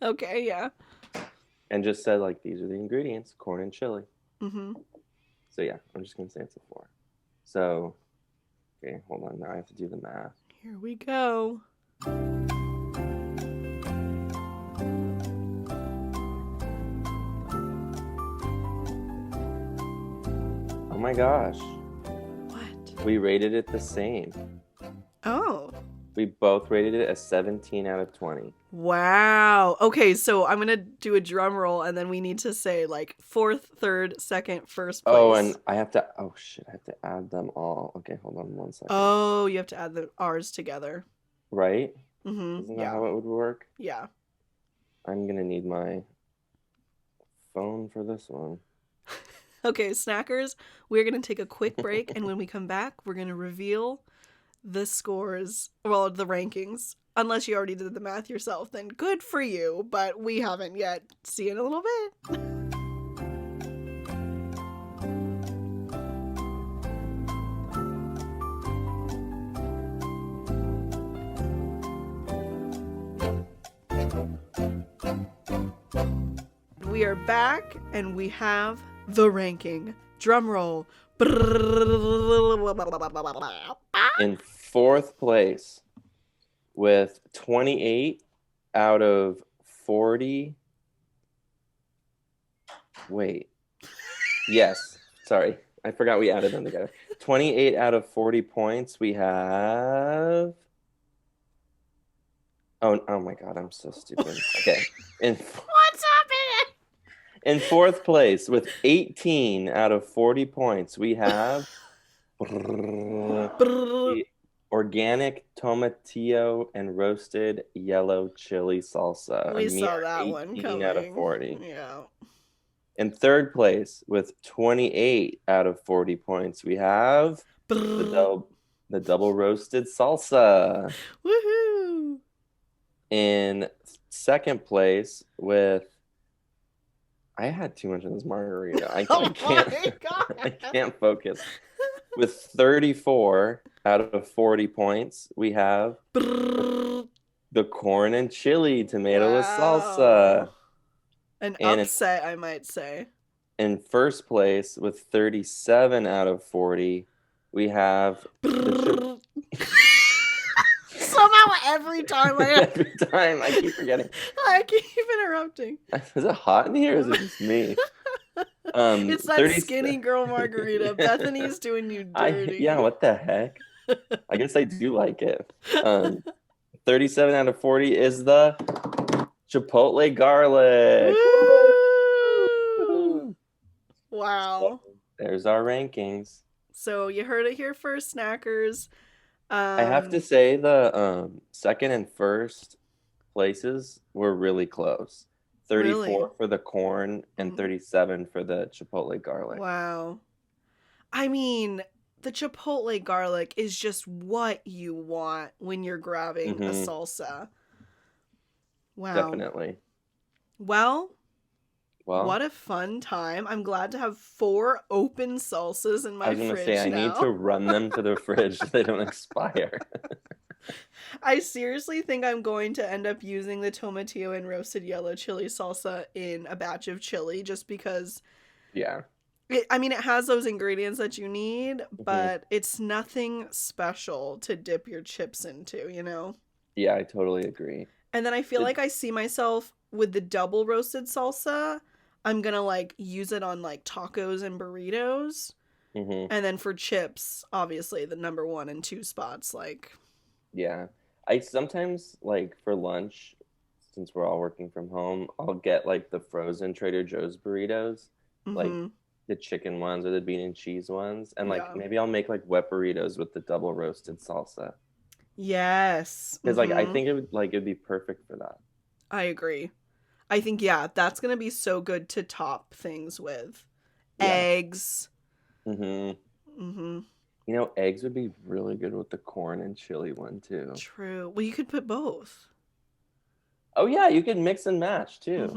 Okay, yeah.
And just said like these are the ingredients, corn and chili.
Mm-hmm.
So yeah, I'm just gonna say it's a 4. So okay, hold on, now I have to do the math.
Here we go.
Oh my gosh.
What?
We rated it the same.
Oh.
We both rated it a 17 out of 20.
Wow. Okay, so I'm gonna do a drum roll, and then we need to say like fourth, third, second, first place.
Oh, and I have to. Oh shit! I have to add them all. Okay, hold on 1 second.
Oh, you have to add the ours together.
Right?
Mm-hmm.
Isn't that how it would work?
Yeah.
I'm gonna need my phone for this one.
Okay, snackers, we're gonna take a quick break, and when we come back, we're gonna reveal the scores, well, the rankings. Unless you already did the math yourself, then good for you, but we haven't yet. See you in a little bit. We are back, and we have the ranking. Drum roll.
In fourth place with 28 out of 40. Wait. Yes. Sorry. I forgot we added them together. 28 out of 40 points. We have. Oh my God. I'm so stupid. Okay.
What's happening?
In fourth place with 18 out of 40 points, we have the organic tomatillo and roasted yellow chili salsa.
We saw that one coming.
18 out of 40.
Yeah.
In third place with 28 out of 40 points, we have the double roasted salsa.
Woohoo!
In second place with I had too much of this margarita. I can't focus. With 34 out of 40 points, we have the corn and chili tomato salsa.
An upset, I might say.
In first place with 37 out of 40, we have
Somehow every time
I keep forgetting.
I keep interrupting.
Is it hot in here or is it just me?
It's that skinny girl margarita. Bethany's doing you dirty.
Yeah, what the heck? I guess I do like it. 37 out of 40 is the Chipotle garlic.
Woo! Wow.
So, there's our rankings.
So you heard it here first, snackers.
I have to say the second and first places were really close. 34 for the corn and 37 for the Chipotle garlic.
Wow. I mean, the Chipotle garlic is just what you want when you're grabbing a salsa. Wow.
Definitely.
Well, what a fun time. I'm glad to have 4 open salsas in my fridge now.
I was going to say, I need to run them to the fridge so they don't expire.
I seriously think I'm going to end up using the tomatillo and roasted yellow chili salsa in a batch of chili just because...
Yeah.
It has those ingredients that you need, but it's nothing special to dip your chips into, you know?
Yeah, I totally agree.
And then I feel like I see myself with the double roasted salsa. I'm gonna like use it on like tacos and burritos. And then for chips, obviously the number 1 and 2 spots, like.
Yeah. I sometimes, like, for lunch, since we're all working from home, I'll get like the frozen Trader Joe's burritos. Like the chicken ones or the bean and cheese ones. And like maybe I'll make like wet burritos with the double roasted salsa.
Yes.
Because like I think it'd be perfect for that.
I agree. I think that's gonna be so good to top things with. Eggs.
You know, eggs would be really good with the corn and chili one too.
True. Well, you could put both.
Oh yeah, you could mix and match too.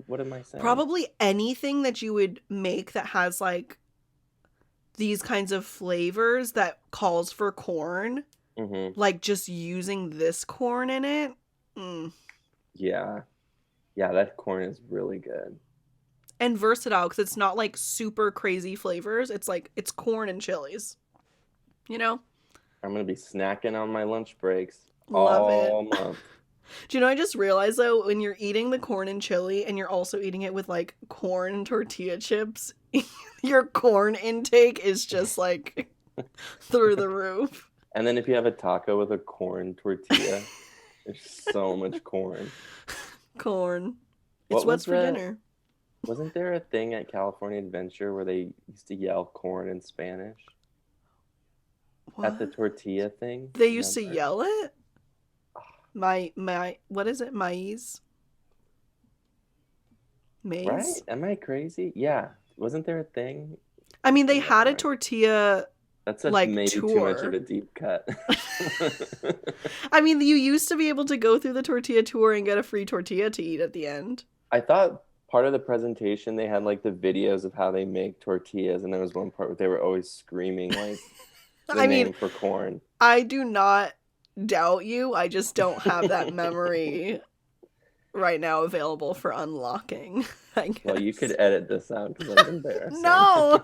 What am I saying?
Probably anything that you would make that has like these kinds of flavors that calls for corn. Like just using this corn in it.
Yeah, that corn is really good.
And versatile because it's not like super crazy flavors. It's like it's corn and chilies. You know?
I'm gonna be snacking on my lunch breaks
all
month.
Do you know, I just realized though, when you're eating the corn and chili and you're also eating it with like corn and tortilla chips, your corn intake is just like through the roof.
And then if you have a taco with a corn tortilla, there's so much corn.
Corn. It's
What
what's
was
for
the
dinner.
Wasn't there a thing at California Adventure where they used to yell corn in Spanish at the
What?
tortilla thing?
They used to
Remember?
yell it? My what is it? Maize?
Right?
Maize?
Am I crazy? Yeah. Wasn't there a thing?
I mean, they had a
Remember.
tortilla
That's a
like
maybe too much of
tour.
a deep cut.
I mean, you used to be able to go through the tortilla tour and get a free tortilla to eat at the end.
I thought part of the presentation they had like the videos of how they make tortillas, and there was one part where they were always screaming like the
I mean,
name for corn.
I do not doubt you. I just don't have that memory right now available for unlocking, I
Well, you
guess.
could edit this out because that's embarrassing.
No,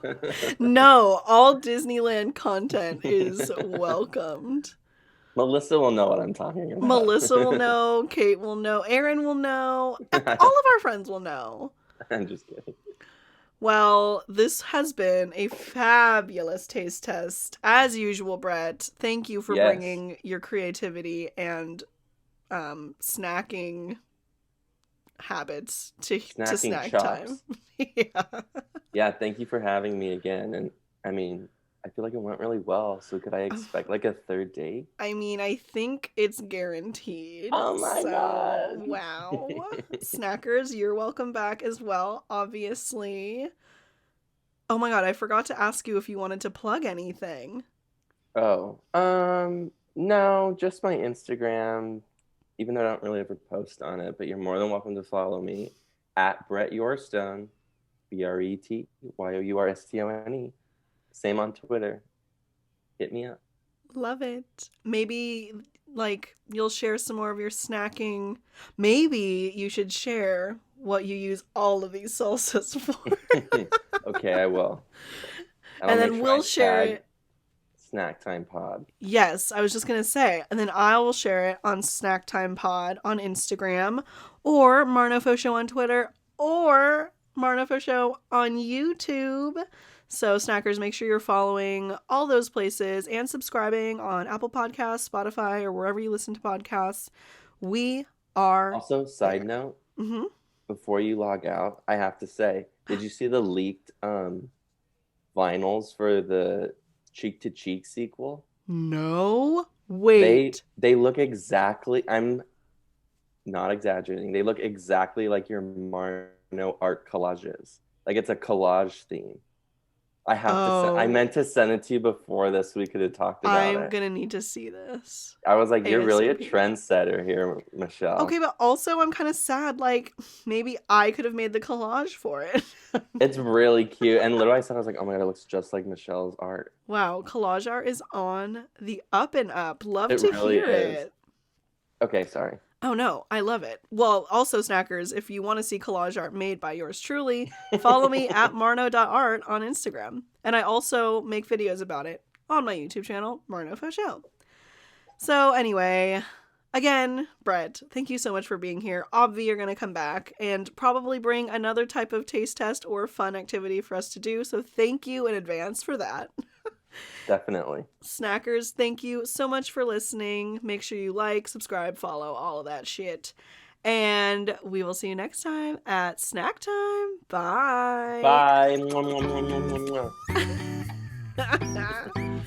no, all Disneyland content is welcomed.
Melissa will know what I'm talking about.
Melissa will know, Kate will know, Aaron will know, all of our friends will know.
I'm just kidding.
Well, this has been a fabulous taste test. As usual, Bret, thank you for
Yes.
bringing your creativity and snacking habits to
Snacking
snack time.
chops.
Yeah.
Yeah, thank you for having me again. And I mean, I feel like it went really well. So could I expect like a third date?
I mean, I think it's guaranteed.
Oh my
So,
God.
wow. Snackers, you're welcome back as well, obviously. Oh my God, I forgot to ask you if you wanted to plug anything.
Oh, no, just my Instagram, even though I don't really ever post on it, but you're more than welcome to follow me at Bret Yourstone, BretYourstone. Same on Twitter. Hit me up.
Love it. Maybe like you'll share some more of your snacking. Maybe you should share what you use all of these salsas for.
Okay, I will. And I'll
And
make
then
sure I
we'll share
tag
it.
Snacktime Pod.
Yes, I was just going to say. And then I will share it on Snacktime Pod on Instagram or Marno Show on Twitter or Marno Show on YouTube. So, snackers, make sure you're following all those places and subscribing on Apple Podcasts, Spotify, or wherever you listen to podcasts. We are
Also, side note,
hmm
before you log out, I have to say, did you see the leaked vinyls for the Cheek to Cheek sequel?
No.
They
Wait.
they look exactly, I'm not exaggerating. They look exactly like your Marno art collages. Like it's a collage theme. I
Oh,
meant to send it to you before this. We could have talked about
I'm
it.
going to need to see this.
I was like, you're really a
ASAP.
trendsetter here, Michelle.
Okay, but also I'm kind of sad. Like, maybe I could have made the collage for it.
It's really cute. And literally I said, I was like, oh my God, it looks just like Michelle's art.
Wow, collage art is on the up and up. Love
It
to
really
hear
is.
it.
Okay, sorry.
Oh no, I love it. Well, also, snackers, if you want to see collage art made by yours truly, follow me at marno.art on Instagram. And I also make videos about it on my YouTube channel, Marno Show. So, anyway, again, Bret, thank you so much for being here. Obvi, you're going to come back and probably bring another type of taste test or fun activity for us to do. So, thank you in advance for that.
Definitely.
Snackers, thank you so much for listening. Make sure you like, subscribe, follow, all of that shit. And we will see you next time at Snack Time. Bye.
Bye. Mwah, mwah, mwah, mwah, mwah.